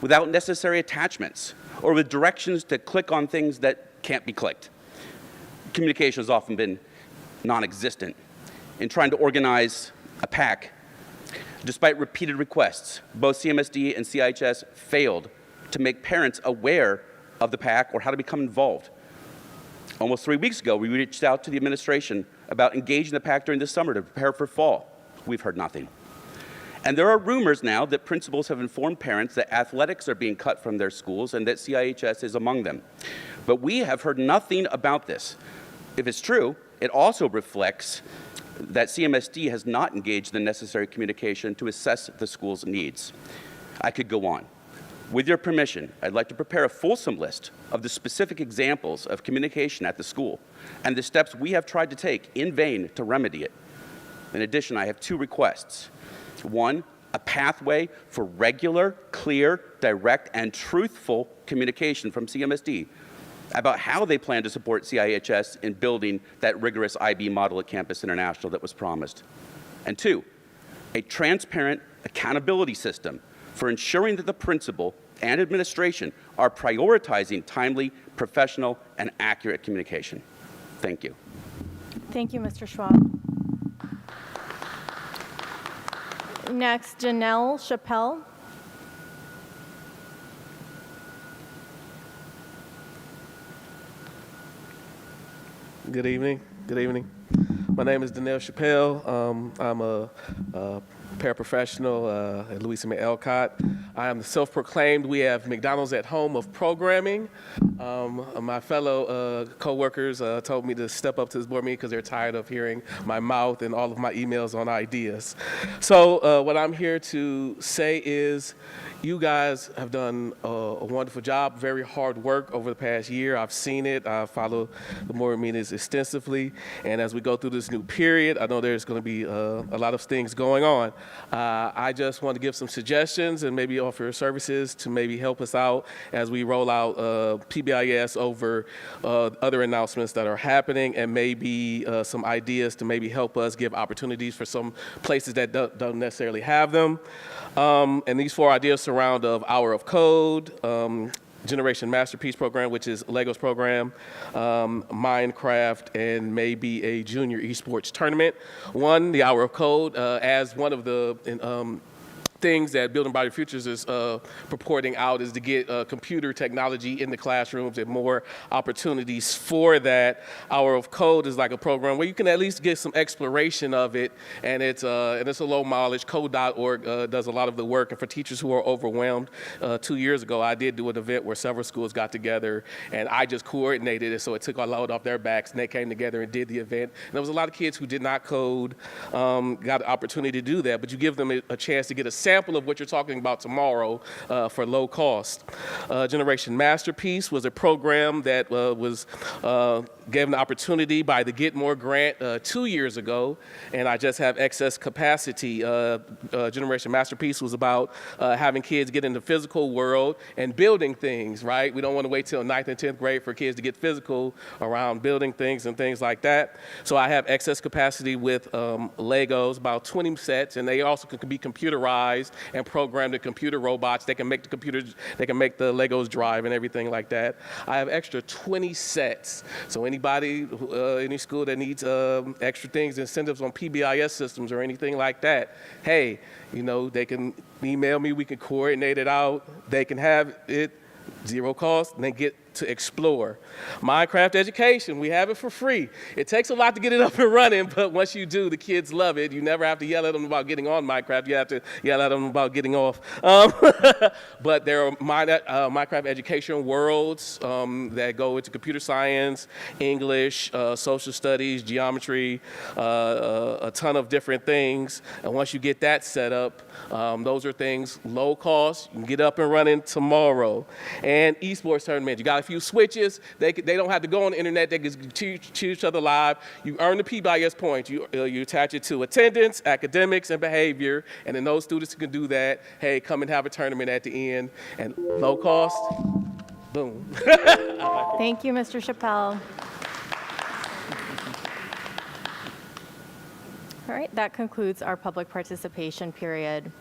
without necessary attachments, or with directions to click on things that can't be clicked. Communication has often been non-existent. In trying to organize a PAC, despite repeated requests, both CMSD and CIHS failed to make parents aware of the PAC or how to become involved. Almost 3 weeks ago, we reached out to the administration about engaging the PAC during the summer to prepare for fall. We've heard nothing. And there are rumors now that principals have informed parents that athletics are being cut from their schools and that CIHS is among them. But we have heard nothing about this. If it's true, it also reflects that CMSD has not engaged the necessary communication to assess the school's needs. I could go on. With your permission, I'd like to prepare a fulsome list of the specific examples of communication at the school and the steps we have tried to take in vain to remedy it. In addition, I have 2 requests. 1, a pathway for regular, clear, direct, and truthful communication from CMSD about how they plan to support CIHS in building that rigorous IB model at Campus International that was promised. And 2, a transparent accountability system for ensuring that the principal and administration are prioritizing timely, professional, and accurate communication. Thank you. Thank you, Mr. Schwab. Next, Janelle Chappelle. Good evening. Good evening. My name is Danielle Chappelle. I'm a paraprofessional at Louisa May Alcott. I am the self-proclaimed "We Have McDonald's at Home" of programming. My fellow co-workers told me to step up to this board meeting because they're tired of hearing my mouth and all of my emails on ideas. So what I'm here to say is, you guys have done a wonderful job, very hard work over the past year. I've seen it. I follow the board meetings extensively. And as we go through this new period, I know there's going to be a lot of things going on. I just want to give some suggestions and maybe offer services to maybe help us out as we roll out PBIS over other announcements that are happening, and maybe some ideas to maybe help us give opportunities for some places that don't necessarily have them. And these 4 ideas surround of Hour of Code, Generation Masterpiece Program, which is Lego's program, Minecraft, and maybe a junior esports tournament. One, the Hour of Code, as one of the things that Building Brighter Futures is purporting out is to get computer technology in the classrooms and more opportunities for that. Hour of Code is like a program where you can at least get some exploration of it, and it's a low mileage. Code.org does a lot of the work, and for teachers who are overwhelmed, 2 years ago I did do an event where several schools got together, and I just coordinated it, so it took a load off their backs, and they came together and did the event. And there was a lot of kids who did not code, got the opportunity to do that, but you give them a chance to get a sample of what you're talking about tomorrow for low cost. Generation Masterpiece was a program that was given the opportunity by the Get More grant 2 years ago, and I just have excess capacity. Generation Masterpiece was about having kids get in the physical world and building things, right? We don't want to wait till 9th and 10th grade for kids to get physical around building things and things like that. So I have excess capacity with Legos, about 20 sets, and they also can be computerized and programmed in computer robots. They can make the computers, they can make the Legos drive and everything like that. I have extra 20 sets. So anybody, any school that needs extra things, incentives on PBIS systems or anything like that, hey, you know, they can email me, we can coordinate it out. They can have it, 0 cost, and they get to explore. Minecraft education, we have it for free. It takes a lot to get it up and running, but once you do, the kids love it. You never have to yell at them about getting on Minecraft. You have to yell at them about getting off. But there are Minecraft education worlds that go into computer science, English, social studies, geometry, a ton of different things. And once you get that set up, those are things low cost. You can get up and running tomorrow. And esports tournament, you got a few switches. They don't have to go on the internet. They can choose each other live. You earn the PBIS points. You attach it to attendance, academics, and behavior. And then those students who can do that, hey, come and have a tournament at the end. And low cost, boom. Thank you, Mr. Chappelle. All All right, that concludes our public participation period.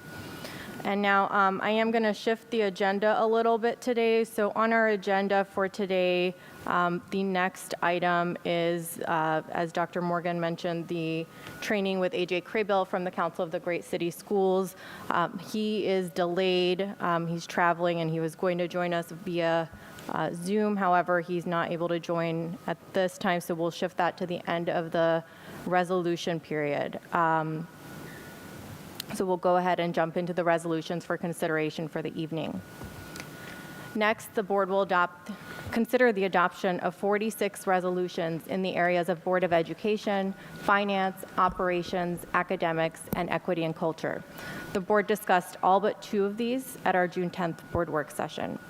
And now I am going to shift the agenda a little bit today. So on our agenda for today, the next item is, as Dr. Morgan mentioned, the training with A.J. Craybill from the Council of the Great City Schools. He is delayed. He's traveling, and he was going to join us via Zoom. However, he's not able to join at this time, so we'll shift that to the end of the resolution period. So we'll go ahead and jump into the resolutions for consideration for the evening. Next, the board will consider the adoption of 46 resolutions in the areas of Board of Education, Finance, Operations, Academics, and Equity and Culture. The board discussed all but 2 of these at our June 10th board work session.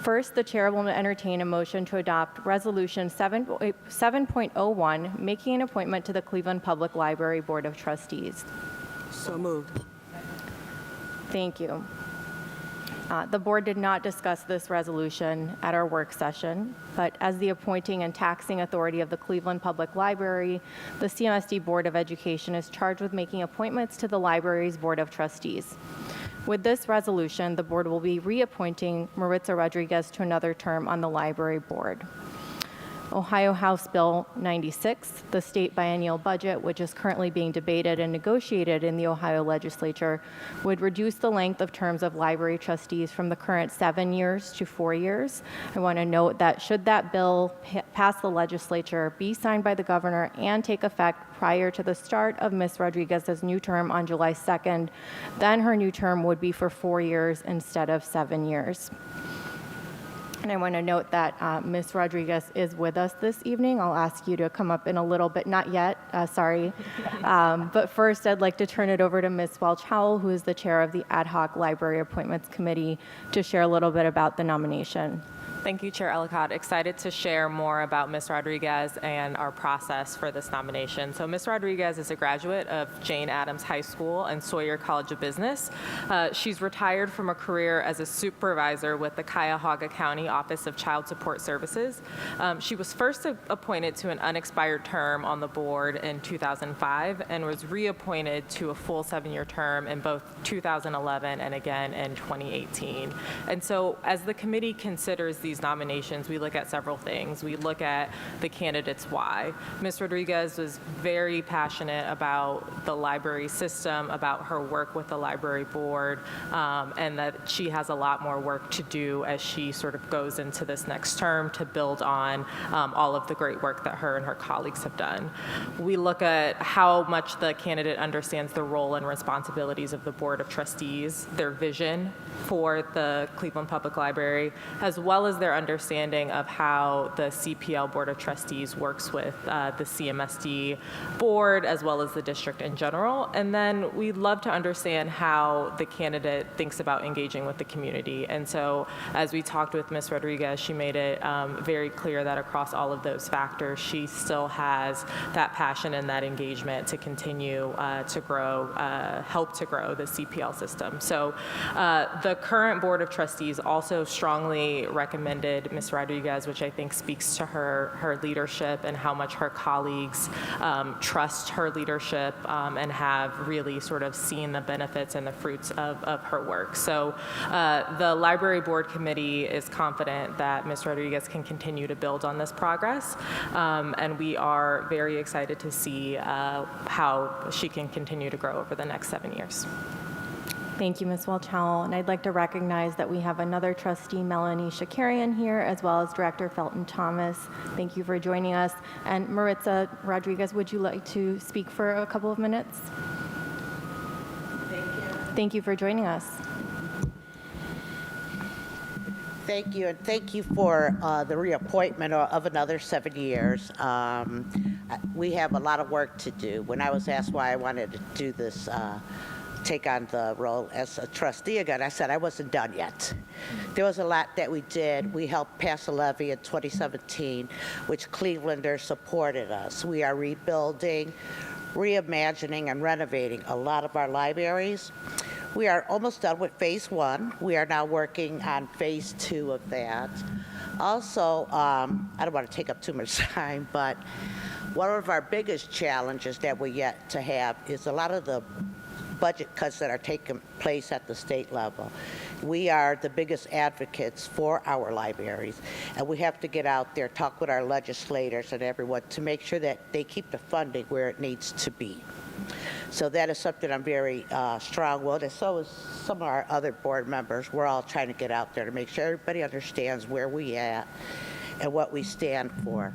First, the chair will entertain a motion to adopt Resolution 7.01, making an appointment to the Cleveland Public Library Board of Trustees. So moved. Thank you. The board did not discuss this resolution at our work session, but as the appointing and taxing authority of the Cleveland Public Library, the CMSD Board of Education is charged with making appointments to the library's Board of Trustees. With this resolution, the board will be reappointing Maritza Rodriguez to another term on the library board. Ohio House Bill 96, the state biennial budget, which is currently being debated and negotiated in the Ohio legislature, would reduce the length of terms of library trustees from the current 7 years to 4 years. I want to note that should that bill pass the legislature, be signed by the governor, and take effect prior to the start of Ms. Rodriguez's new term on July 2nd, then her new term would be for 4 years instead of 7 years. And I want to note that Ms. Rodriguez is with us this evening. I'll ask you to come up in a little bit, not yet, sorry. But first, I'd like to turn it over to Ms. Welch-Howell, who is the chair of the Ad Hoc Library Appointments Committee, to share a little bit about the nomination. Thank you, Chair Ellicott. Excited to share more about Ms. Rodriguez and our process for this nomination. So Ms. Rodriguez is a graduate of Jane Addams High School and Sawyer College of Business. She's retired from a career as a supervisor with the Cuyahoga County Office of Child Support Services. She was first appointed to an unexpired term on the board in 2005 and was reappointed to a full 7-year term in both 2011 and again in 2018. And so as the committee considers these nominations, we look at several things. We look at the candidates' why. Ms. Rodriguez was very passionate about the library system, about her work with the library board, and that she has a lot more work to do as she sort of goes into this next term to build on all of the great work that her and her colleagues have done. We look at how much the candidate understands the role and responsibilities of the Board of Trustees, their vision for the Cleveland Public Library, as well as their understanding of how the CPL Board of Trustees works with the CMSD board, as well as the district in general. And then we'd love to understand how the candidate thinks about engaging with the community. And so as we talked with Ms. Rodriguez, she made it very clear that across all of those factors, she still has that passion and that engagement to continue to grow, help to grow the CPL system. So the current Board of Trustees also strongly recommended Ms. Rodriguez, which I think speaks to her leadership and how much her colleagues trust her leadership and have really sort of seen the benefits and the fruits of her work. So the Library Board Committee is confident that Ms. Rodriguez can continue to build on this progress, and we are very excited to see how she can continue to grow over the next 7 years. Thank you, Ms. Welch-Howell. And I'd like to recognize that we have another trustee, Melanie Shakarian, here, as well as Director Felton Thomas. Thank you for joining us. And Maritza Rodriguez, would you like to speak for a couple of minutes? Thank you. Thank you for joining us. Thank you, and thank you for the reappointment of another 7 years. We have a lot of work to do. When I was asked why I wanted to do this, take on the role as a trustee again, I said I wasn't done yet. There was a lot that we did. We helped pass a levy in 2017, which Clevelanders supported us. We are rebuilding, reimagining, and renovating a lot of our libraries. We are almost done with phase 1. We are now working on phase 2 of that. Also, I don't want to take up too much time, but One of our biggest challenges that we're yet to have is a lot of the budget cuts that are taking place at the state level. We are the biggest advocates for our libraries, and we have to get out there, talk with our legislators and everyone to make sure that they keep the funding where it needs to be. So that is something I'm very strong-willed, and so is some of our other board members. We're all trying to get out there to make sure everybody understands where we at and what we stand for.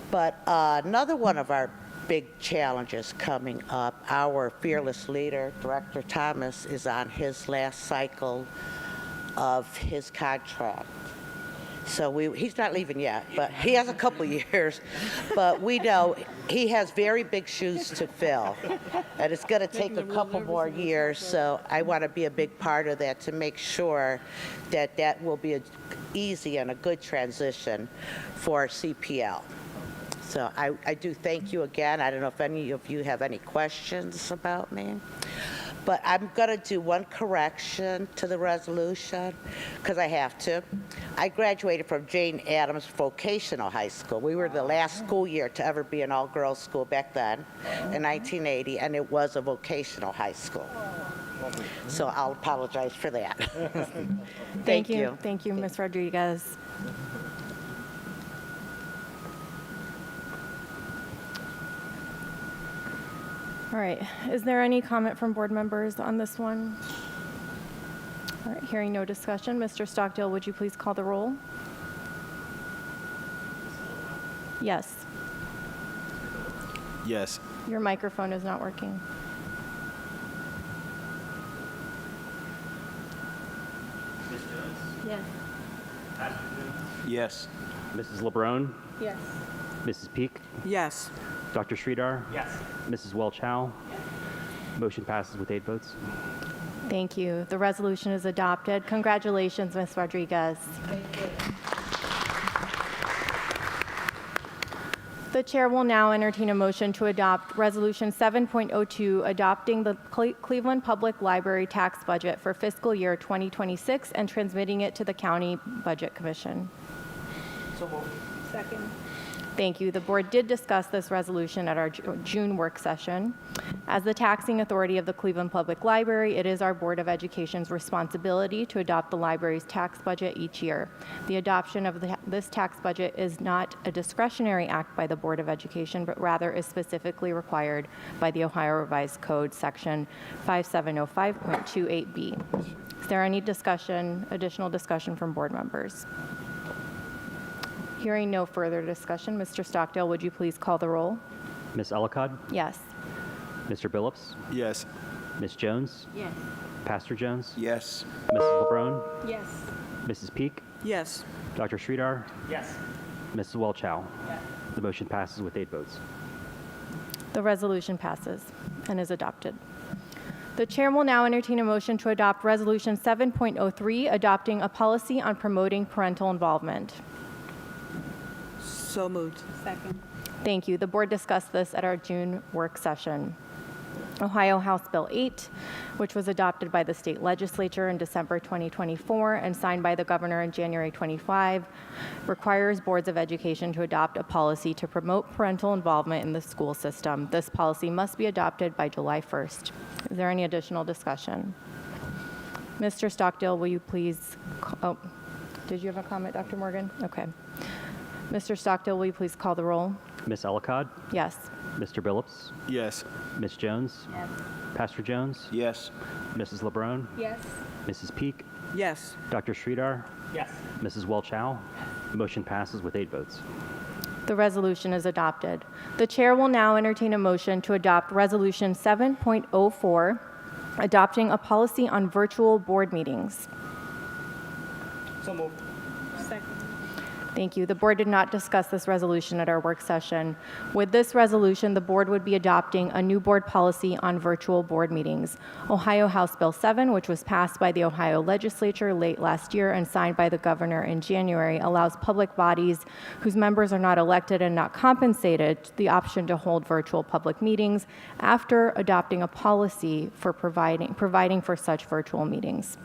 But another one of our big challenges coming up, our fearless leader, Director Thomas, is on his last cycle of his contract. So he's not leaving yet, but he has a couple years. But we know he has very big shoes to fill, and it's going to take a couple more years. So I want to be a big part of that to make sure that that will be an easy and a good transition for CPL. So I do thank you again. I don't know if any of you have any questions about me. But I'm going to do one correction to the resolution, because I have to. I graduated from Jane Addams Vocational High School. We were the last school year to ever be an all-girls school back then, in 1980, and it was a vocational high school. So I'll apologize for that. Thank you. Thank you, Ms. Rodriguez. All right, is there any comment from board members on this one? All right, hearing no discussion, Mr. Stockdale, would you please call the roll? Yes. Yes. Your microphone is not working. Yes. Yes. Mrs. LeBron, Yes. Mrs. Peak, Yes. Dr. Sridhar, Yes. Mrs. Welch-Howe. Motion passes with 8 votes. Thank you. The resolution is adopted. Congratulations, Ms. Rodriguez. The chair will now entertain a motion to adopt Resolution 7.02, adopting the Cleveland Public Library tax budget for fiscal year 2026 and transmitting it to the County Budget Commission. So moved. Second. Thank you. The board did discuss this resolution at our June work session. As the taxing authority of the Cleveland Public Library, it is our Board of Education's responsibility to adopt the library's tax budget each year. The adoption of this tax budget is not a discretionary act by the Board of Education, but rather is specifically required by the Ohio Revised Code, Section 5705.28B. Is there any discussion, additional discussion from board members? Hearing no further discussion, Mr. Stockdale, would you please call the roll? Ms. Ellicott, Yes. Mr. Billups, Yes. Ms. Jones, Yes. Pastor Jones, Yes. Mrs. LeBron, Yes. Mrs. Peak, Yes. Dr. Sridhar, Yes. Mrs. Welch-Howe. The motion passes with 8 votes. The resolution passes and is adopted. The chair will now entertain a motion to adopt Resolution 7.03, adopting a policy on promoting parental involvement. So moved. Second. Thank you. The board discussed this at our June work session. Ohio House Bill 8, which was adopted by the state legislature in December 2024 and signed by the governor in January 25, requires boards of education to adopt a policy to promote parental involvement in the school system. This policy must be adopted by July 1st. Is there any additional discussion? Mr. Stockdale, will you please, did you have a comment, Dr. Morgan? Okay. Mr. Stockdale, will you please call the roll? Ms. Ellicott, Yes. Mr. Billups, Yes. Ms. Jones, Yes. Pastor Jones, Yes. Mrs. LeBron, Yes. Mrs. Peak, Yes. Dr. Sridhar, Yes. Mrs. Welch-Howe. The motion passes with 8 votes. The resolution is adopted. The chair will now entertain a motion to adopt Resolution 7.04, adopting a policy on virtual board meetings. So moved. Second. Thank you. The board did not discuss this resolution at our work session. With this resolution, the board would be adopting a new board policy on virtual board meetings. Ohio House Bill 7, which was passed by the Ohio legislature late last year and signed by the governor in January, allows public bodies whose members are not elected and not compensated the option to hold virtual public meetings after adopting a policy for providing for such virtual meetings.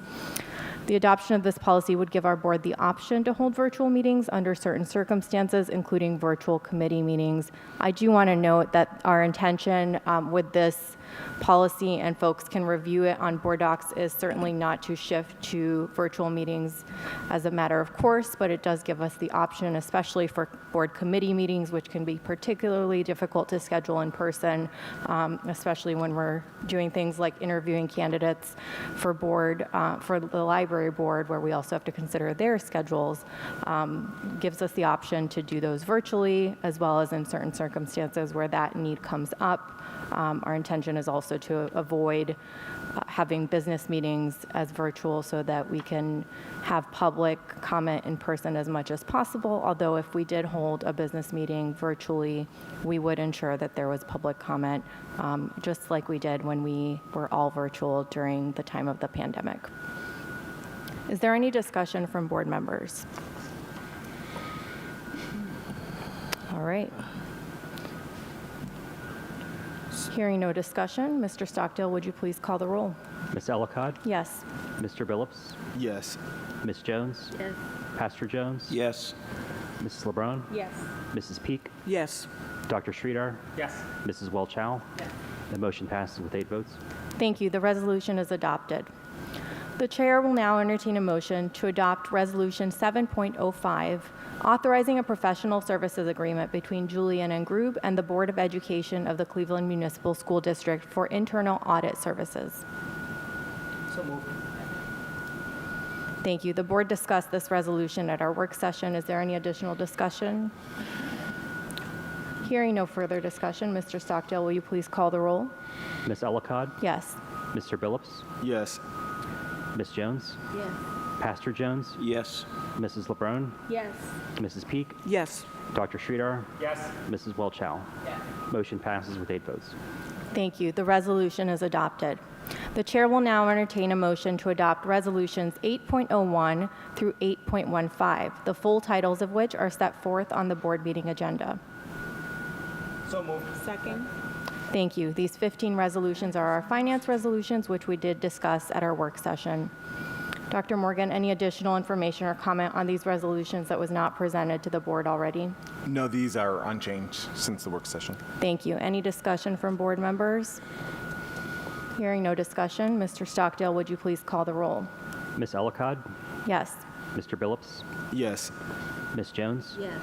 The adoption of this policy would give our board the option to hold virtual meetings under certain circumstances, including virtual committee meetings. I do want to note that our intention with this policy, and folks can review it on board docs, is certainly not to shift to virtual meetings as a matter of course, but it does give us the option, especially for board committee meetings, which can be particularly difficult to schedule in person, especially when we're doing things like interviewing candidates for board, for the library board, where we also have to consider their schedules. Gives us the option to do those virtually, as well as in certain circumstances where that need comes up. Our intention is also to avoid having business meetings as virtual so that we can have public comment in person as much as possible. Although if we did hold a business meeting virtually, we would ensure that there was public comment, just like we did when we were all virtual during the time of the pandemic. Is there any discussion from board members? All right. Hearing no discussion, Mr. Stockdale, would you please call the roll? Ms. Ellicott? Yes. Mr. Billups? Yes. Ms. Jones? Yes. Pastor Jones? Yes. Mrs. LeBron? Yes. Mrs. Peak? Yes. Dr. Sridhar? Yes. Mrs. Welchow? Yes. The motion passes with 8 votes. Thank you. The resolution is adopted. The chair will now entertain a motion to adopt Resolution 7.05, authorizing a professional services agreement between Julian and Grube and the Board of Education of the Cleveland Municipal School District for internal audit services. So moved. Thank you. The board discussed this resolution at our work session. Is there any additional discussion? Hearing no further discussion, Mr. Stockdale, will you please call the roll? Ms. Ellicott? Yes. Mr. Billups? Yes. Ms. Jones? Yes. Pastor Jones? Yes. Mrs. LeBron? Yes. Mrs. Peak? Yes. Dr. Sridhar? Yes. Mrs. Welchow? Yes. Motion passes with 8 votes. Thank you. The resolution is adopted. The chair will now entertain a motion to adopt resolutions 8.01 through 8.15, the full titles of which are set forth on the board meeting agenda. So moved. Second. Thank you. These 15 resolutions are our finance resolutions, which we did discuss at our work session. Dr. Morgan, any additional information or comment on these resolutions that was not presented to the board already? No, these are unchanged since the work session. Thank you. Any discussion from board members? Hearing no discussion, Mr. Stockdale, would you please call the roll? Ms. Ellicott? Yes. Mr. Billups? Yes. Ms. Jones? Yes.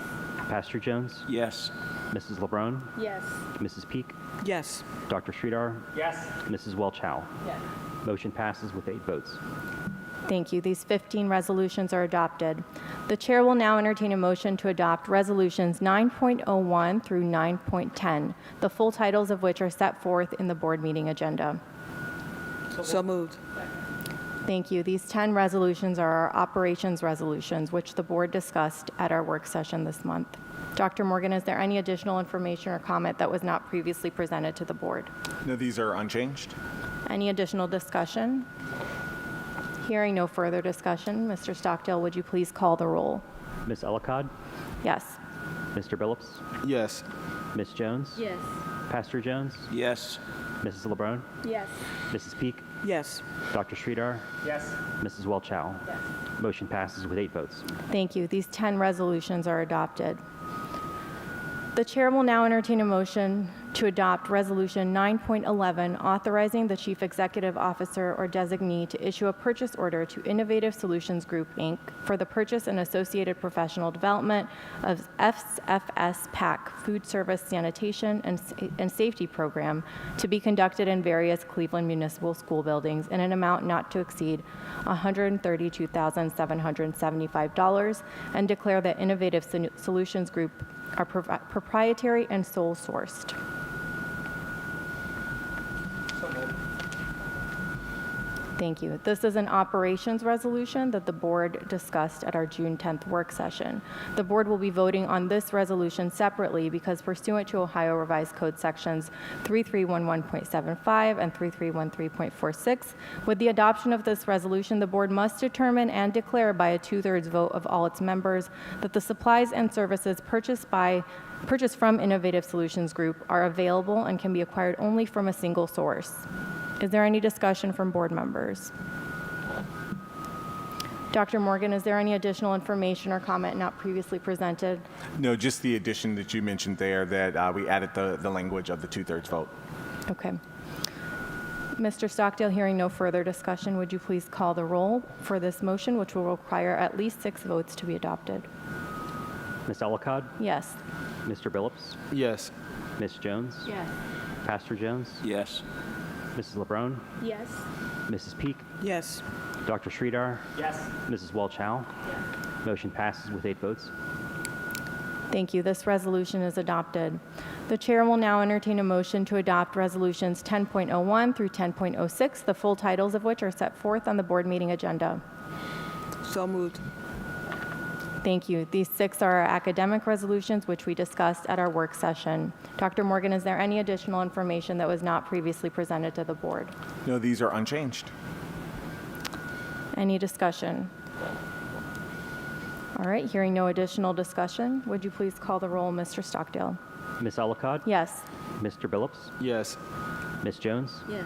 Pastor Jones? Yes. Mrs. LeBron? Yes. Mrs. Peak? Yes. Dr. Sridhar? Yes. Mrs. Welchow? Yes. Motion passes with 8 votes. Thank you. These 15 resolutions are adopted. The chair will now entertain a motion to adopt resolutions 9.01 through 9.10, the full titles of which are set forth in the board meeting agenda. So moved. Thank you. These 10 resolutions are our operations resolutions, which the board discussed at our work session this month. Dr. Morgan, is there any additional information or comment that was not previously presented to the board? No, these are unchanged. Any additional discussion? Hearing no further discussion, Mr. Stockdale, would you please call the roll? Ms. Ellicott? Yes. Mr. Billups? Yes. Ms. Jones? Yes. Pastor Jones? Yes. Mrs. LeBron? Yes. Mrs. Peak? Yes. Dr. Sridhar? Yes. Mrs. Welchow? Yes. Motion passes with 8 votes. Thank you. These 10 resolutions are adopted. The chair will now entertain a motion to adopt Resolution 9.11, authorizing the Chief Executive Officer or designee to issue a purchase order to Innovative Solutions Group, Inc. for the purchase and associated professional development of FFS PAC Food Service Sanitation and Safety Program to be conducted in various Cleveland municipal school buildings in an amount not to exceed $132,775 and declare that Innovative Solutions Group are proprietary and sole sourced. Thank you. This is an operations resolution that the board discussed at our June 10th work session. The board will be voting on this resolution separately because pursuant to Ohio Revised Code sections 3311.75 and 3313.46, with the adoption of this resolution, the board must determine and declare by a 2/3 vote of all its members that the supplies and services purchased from Innovative Solutions Group are available and can be acquired only from a single source. Is there any discussion from board members? Dr. Morgan, is there any additional information or comment not previously presented? No, just the addition that you mentioned there that we added the language of the 2/3 vote. Okay. Mr. Stockdale, hearing no further discussion, would you please call the roll for this motion, which will require at least 6 votes to be adopted? Ms. Ellicott? Yes. Mr. Billups? Yes. Ms. Jones? Yes. Pastor Jones? Yes. Mrs. LeBron? Yes. Mrs. Peak? Yes. Dr. Sridhar? Yes. Mrs. Walchow? Motion passes with 8 votes. Thank you. This resolution is adopted. The chair will now entertain a motion to adopt resolutions 10.01 through 10.06, the full titles of which are set forth on the board meeting agenda. So moved. Thank you. These 6 are our academic resolutions, which we discussed at our work session. Dr. Morgan, is there any additional information that was not previously presented to the board? No, these are unchanged. Any discussion? All right, hearing no additional discussion, would you please call the roll, Mr. Stockdale? Ms. Ellicott? Yes. Mr. Billups? Yes. Ms. Jones? Yes.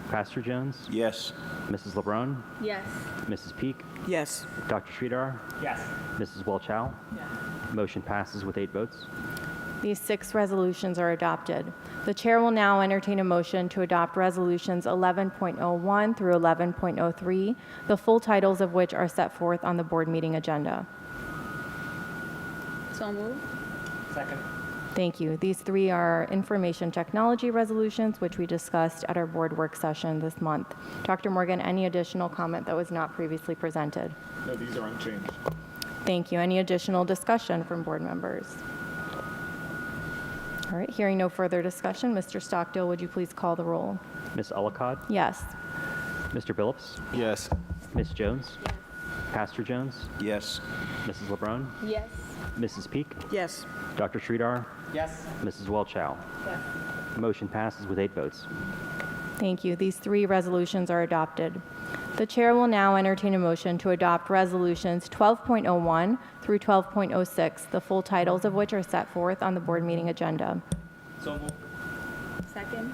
Pastor Jones? Yes. Mrs. LeBron? Yes. Mrs. Peak? Yes. Dr. Sridhar? Yes. Mrs. Walchow? Motion passes with 8 votes. These 6 resolutions are adopted. The chair will now entertain a motion to adopt resolutions 11.01 through 11.03, the full titles of which are set forth on the board meeting agenda. So moved. Second. Thank you. These 3 are information technology resolutions, which we discussed at our board work session this month. Dr. Morgan, any additional comment that was not previously presented? No, these are unchanged. Thank you. Any additional discussion from board members? All right, hearing no further discussion, Mr. Stockdale, would you please call the roll? Ms. Ellicott? Yes. Mr. Billups? Yes. Ms. Jones? Pastor Jones? Yes. Mrs. LeBron? Yes. Mrs. Peak? Yes. Dr. Sridhar? Yes. Mrs. Walchow? Motion passes with 8 votes. Thank you. These 3 resolutions are adopted. The chair will now entertain a motion to adopt resolutions 12.01 through 12.06, the full titles of which are set forth on the board meeting agenda. So moved. Second.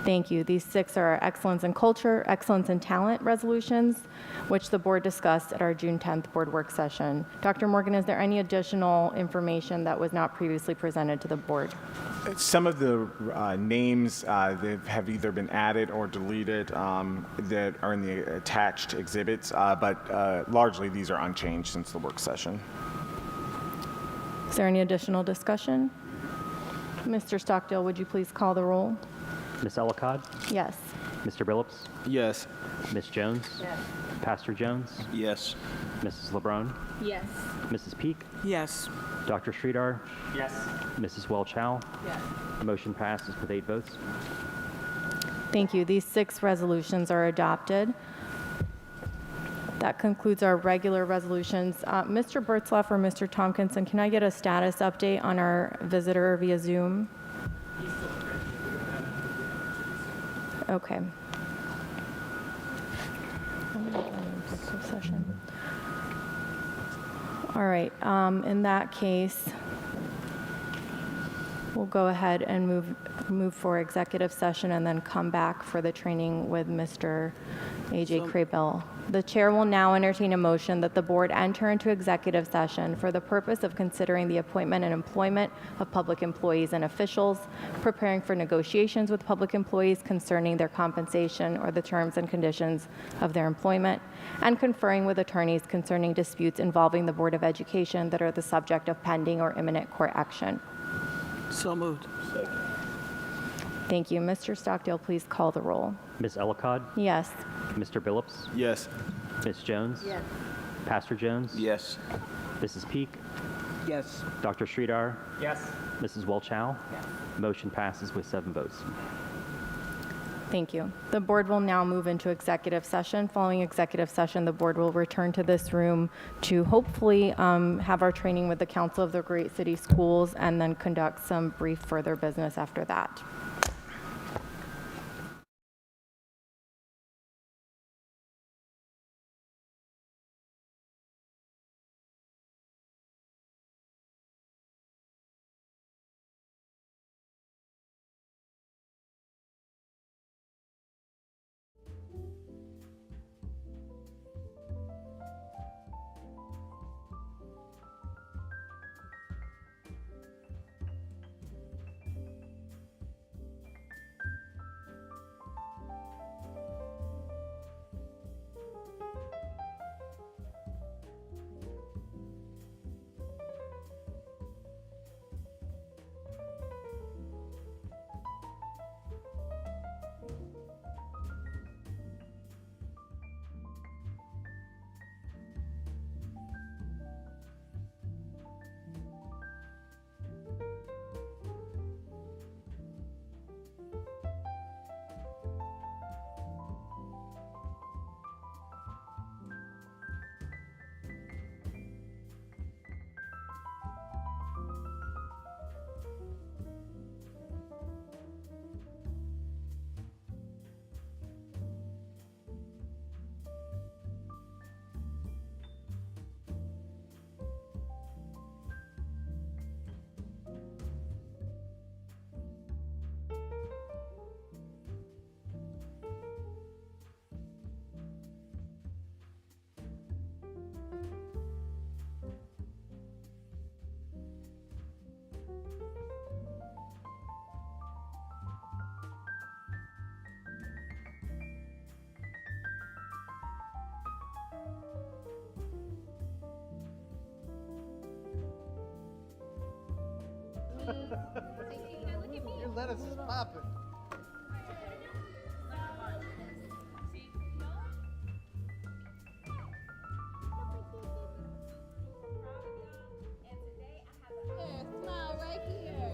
Thank you. These 6 are excellence in culture, excellence in talent resolutions, which the board discussed at our June 10th board work session. Dr. Morgan, is there any additional information that was not previously presented to the board? Some of the names that have either been added or deleted that are in the attached exhibits, but largely these are unchanged since the work session. Is there any additional discussion? Mr. Stockdale, would you please call the roll? Ms. Ellicott? Yes. Mr. Billups? Yes. Ms. Jones? Yes. Pastor Jones? Yes. Mrs. LeBron? Yes. Mrs. Peak? Yes. Dr. Sridhar? Yes. Mrs. Walchow? Yes. Motion passes with 8 votes. Thank you. These 6 resolutions are adopted. That concludes our regular resolutions. Mr. Bertzloff or Mr. Tompkinson, can I get a status update on our visitor via Zoom? Okay. All right. In that case, we'll go ahead and move for executive session and then come back for the training with Mr. A.J. Craybill. The chair will now entertain a motion that the board enter into executive session for the purpose of considering the appointment and employment of public employees and officials, preparing for negotiations with public employees concerning their compensation or the terms and conditions of their employment, and conferring with attorneys concerning disputes involving the Board of Education that are the subject of pending or imminent court action. So moved. Thank you. Mr. Stockdale, please call the roll. Ms. Ellicott? Yes. Mr. Billups? Yes. Ms. Jones? Yes. Pastor Jones? Yes. Mrs. Peak? Yes. Dr. Sridhar? Yes. Mrs. Walchow? Motion passes with 7 votes. Thank you. The board will now move into executive session. Following executive session, the board will return to this room to hopefully have our training with the Council of the Great City Schools and then conduct some brief further business after that. Your lettuce is popping. Smile right here.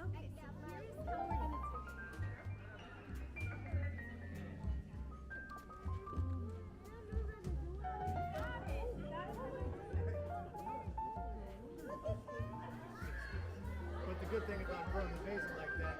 Okay, now here's how we're gonna do But the good thing about growing the basil like that.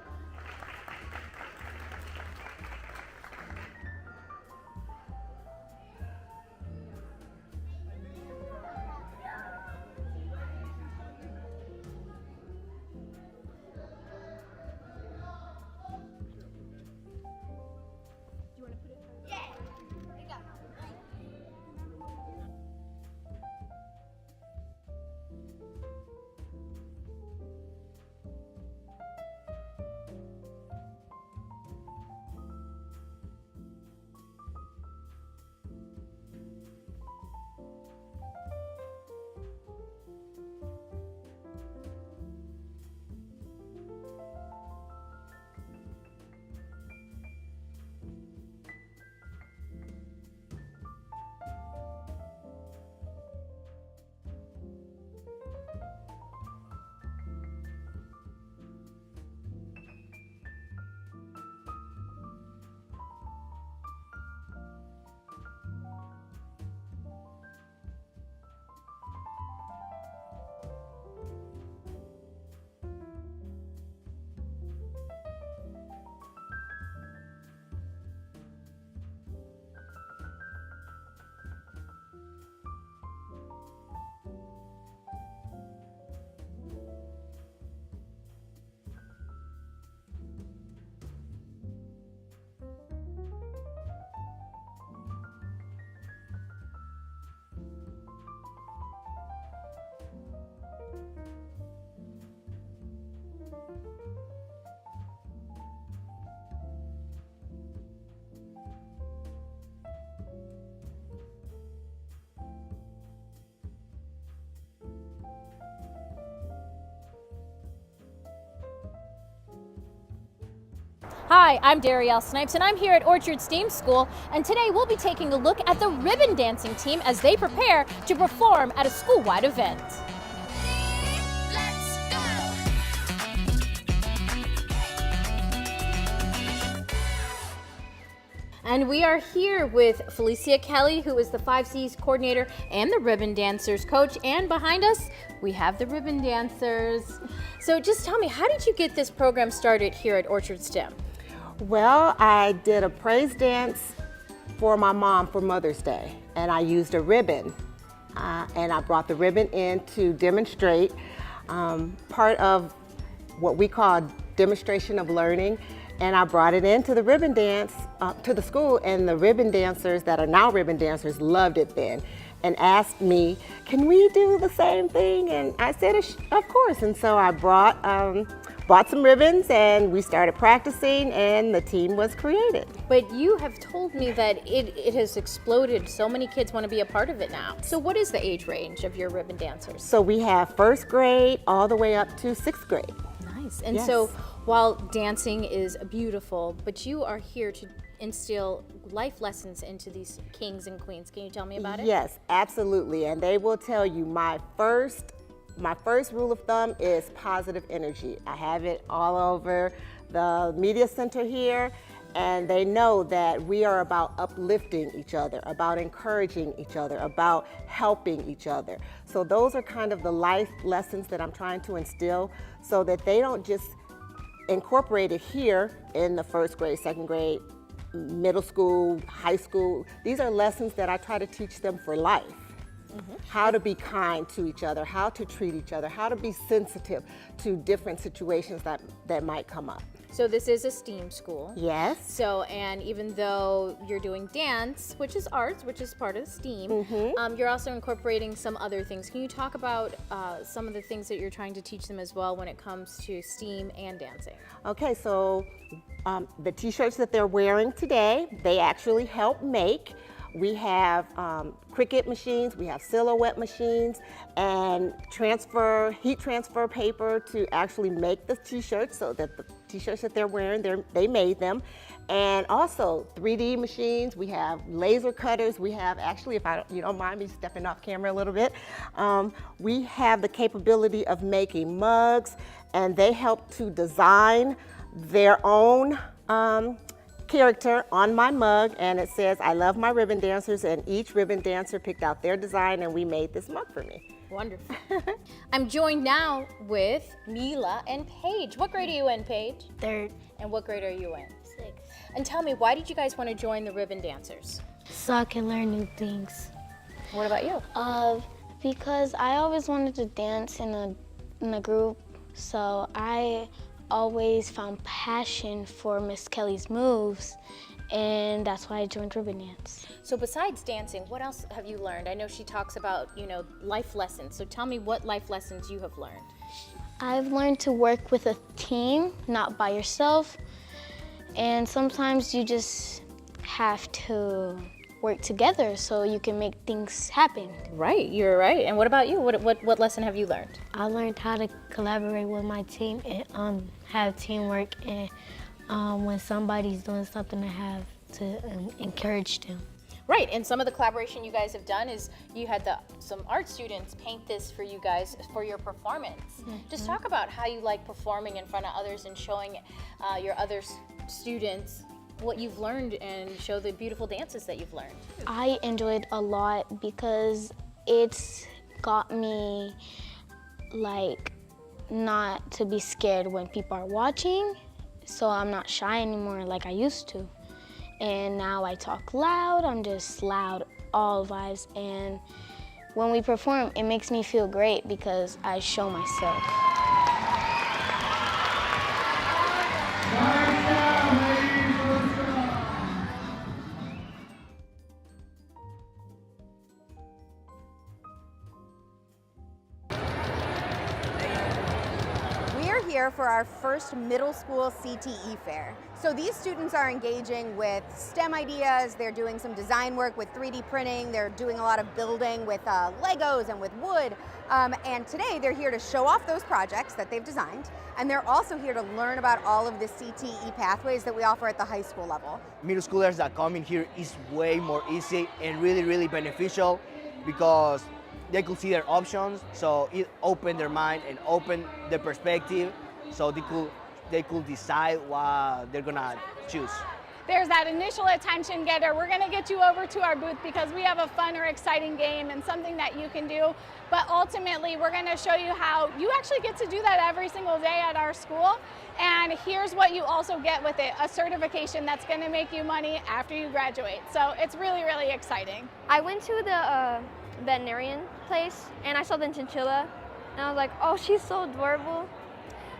Hi, I'm Darielle Snipes, and I'm here at Orchard STEAM School, and today we'll be taking a look at the ribbon dancing team as they prepare to perform at a school-wide event. And we are here with Felicia Kelly, who is the 5Cs coordinator and the ribbon dancers coach, and behind us we have the ribbon dancers. So just tell me, how did you get this program started here at Orchard STEM? Well, I did a praise dance for my mom for Mother's Day, and I used a ribbon. And I brought the ribbon in to demonstrate part of what we call demonstration of learning. And I brought it into the ribbon dance to the school, and the ribbon dancers that are now ribbon dancers loved it then and asked me, can we do the same thing? And I said, of course. And so I bought some ribbons, and we started practicing, and the team was created. But you have told me that it has exploded. So many kids want to be a part of it now. So what is the age range of your ribbon dancers? So we have first grade all the way up to 6th grade. Nice. And Yes. so while dancing is beautiful, but you are here to instill life lessons into these kings and queens. Can you tell me about it? Yes, absolutely. And they will tell you my first rule of thumb is positive energy. I have it all over the media center here, and they know that we are about uplifting each other, about encouraging each other, about helping each other. So those are kind of the life lessons that I'm trying to instill, so that they don't just incorporate it here in the first grade, second grade, middle school, high school. These are lessons that I try to teach them for life. How to be kind to each other, how to treat each other, how to be sensitive to different situations that might come up. So this is a STEAM school. Yes. So, and even though you're doing dance, which is arts, which is part of STEAM, you're also incorporating some other things. Can you talk about some of the things that you're trying to teach them as well when it comes to STEAM and dancing? Okay, so the t-shirts that they're wearing today, they actually help make. We have Cricut machines, we have silhouette machines, and heat transfer paper to actually make the t-shirts, so that the t-shirts that they're wearing, they made them. And also 3D machines, we have laser cutters, we have, actually, if you don't mind me stepping off camera a little bit, we have the capability of making mugs, and they help to design their own character on my mug, and it says, "I love my ribbon dancers," and each ribbon dancer picked out their design, and we made this mug for me. Wonderful. I'm joined now with Mila and Paige. What grade are you in, Paige? 3rd. And what grade are you in? 6th. And tell me, why did you guys want to join the ribbon dancers? So I can learn new things. What about you? Because I always wanted to dance in a group, so I always found passion for Miss Kelly's moves, and that's why I joined ribbon dance. So besides dancing, what else have you learned? I know she talks about, life lessons. So tell me what life lessons you have learned. I've learned to work with a team, not by yourself, and sometimes you just have to work together so you can make things happen. Right, you're right. And what about you? What lesson have you learned? I learned how to collaborate with my team and have teamwork, and when somebody's doing something, I have to encourage them. Right, and some of the collaboration you guys have done is you had some art students paint this for you guys for your performance. Just talk about how you like performing in front of others and showing your other students what you've learned and show the beautiful dances that you've learned. I enjoyed a lot because it's got me not to be scared when people are watching, so I'm not shy anymore like I used to. And now I talk loud, I'm just loud, all vibes, and when we perform, it makes me feel great because I show myself. Here for our first middle school CTE fair. So these students are engaging with STEM ideas, they're doing some design work with 3D printing, they're doing a lot of building with Legos and with wood, and today they're here to show off those projects that they've designed, and they're also here to learn about all of the CTE pathways that we offer at the high school level. Middle schoolers that come in here is way more easy and really, really beneficial because they could see their options, so it opened their mind and opened their perspective, so they could decide what they're gonna choose. There's that initial attention getter. We're gonna get you over to our booth because we have a fun or exciting game and something that you can do, but ultimately we're gonna show you how you actually get to do that every single day at our school, and here's what you also get with it, a certification that's gonna make you money after you graduate. So it's really, really exciting. I went to the veterinarian place and I saw the chinchilla and I was like, oh, she's so adorable.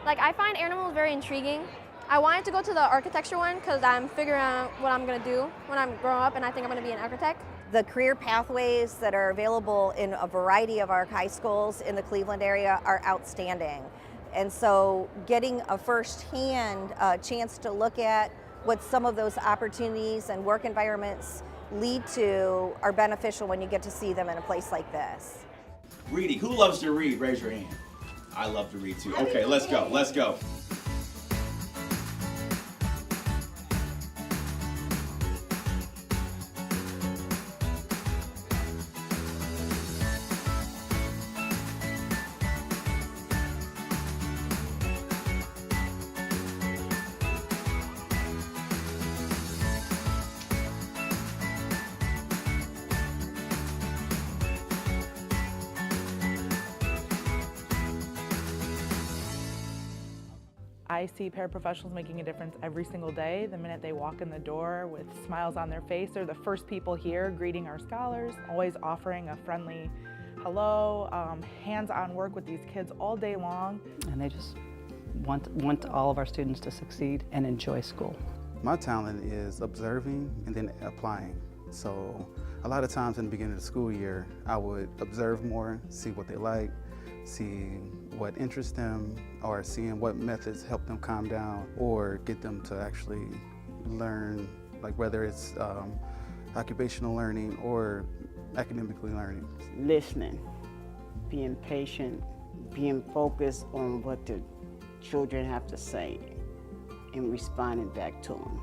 I find animals very intriguing. I wanted to go to the architecture one because I'm figuring out what I'm going to do when I'm grown up, and I think I'm going to be an architect. The career pathways that are available in a variety of our high schools in the Cleveland area are outstanding. And so getting a first-hand chance to look at what some of those opportunities and work environments lead to are beneficial when you get to see them in a place like this. Reading. Who loves to read? Raise your hand. I love to read too. Okay, let's go. Let's go. I see paraprofessionals making a difference every single day. The minute they walk in the door with smiles on their face, they're the first people here greeting our scholars, always offering a friendly hello, hands-on work with these kids all day long. And they just want all of our students to succeed and enjoy school. My talent is observing and then applying. So a lot of times in the beginning of the school year, I would observe more, see what they like, see what interests them, or seeing what methods help them calm down or get them to actually learn, like whether it's occupational learning or academically learning. Listening, being patient, being focused on what the children have to say and responding back to them.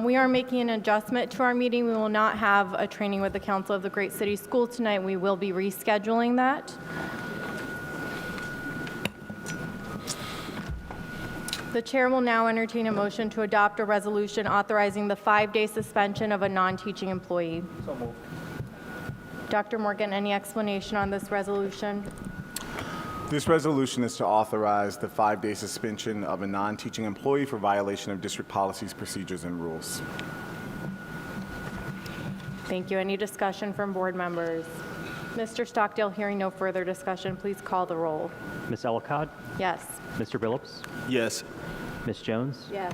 We are making an adjustment to our meeting. We will not have a training with the Council of the Great City Schools tonight. We will be rescheduling that. The chair will now entertain a motion to adopt a resolution authorizing the 5-day suspension of a non-teaching employee. So moved. Dr. Morgan, any explanation on this resolution? This resolution is to authorize the 5-day suspension of a non-teaching employee for violation of district policies, procedures, and rules. Thank you. Any discussion from board members? Mr. Stockdale, hearing no further discussion, please call the roll. Ms. Ellicott? Yes. Mr. Billups? Yes. Ms. Jones? Yes.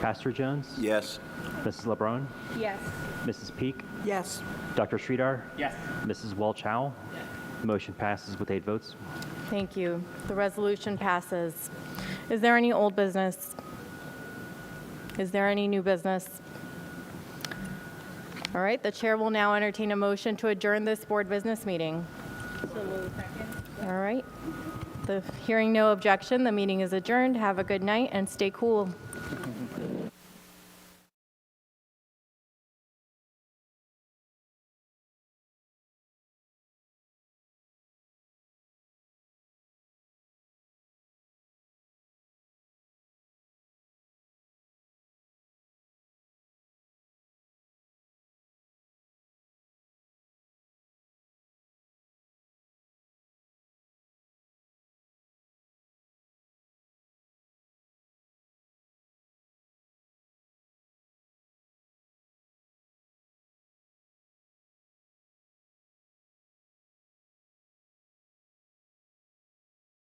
Pastor Jones? Yes. Mrs. LeBron? Yes. Mrs. Peak? Yes. Dr. Sridhar? Yes. Mrs. Welch-Howe? The motion passes with 8 votes. Thank you. The resolution passes. Is there any old business? Is there any new business? All right, the chair will now entertain a motion to adjourn this board business meeting. All right. Hearing no objection, the meeting is adjourned. Have a good night and stay cool.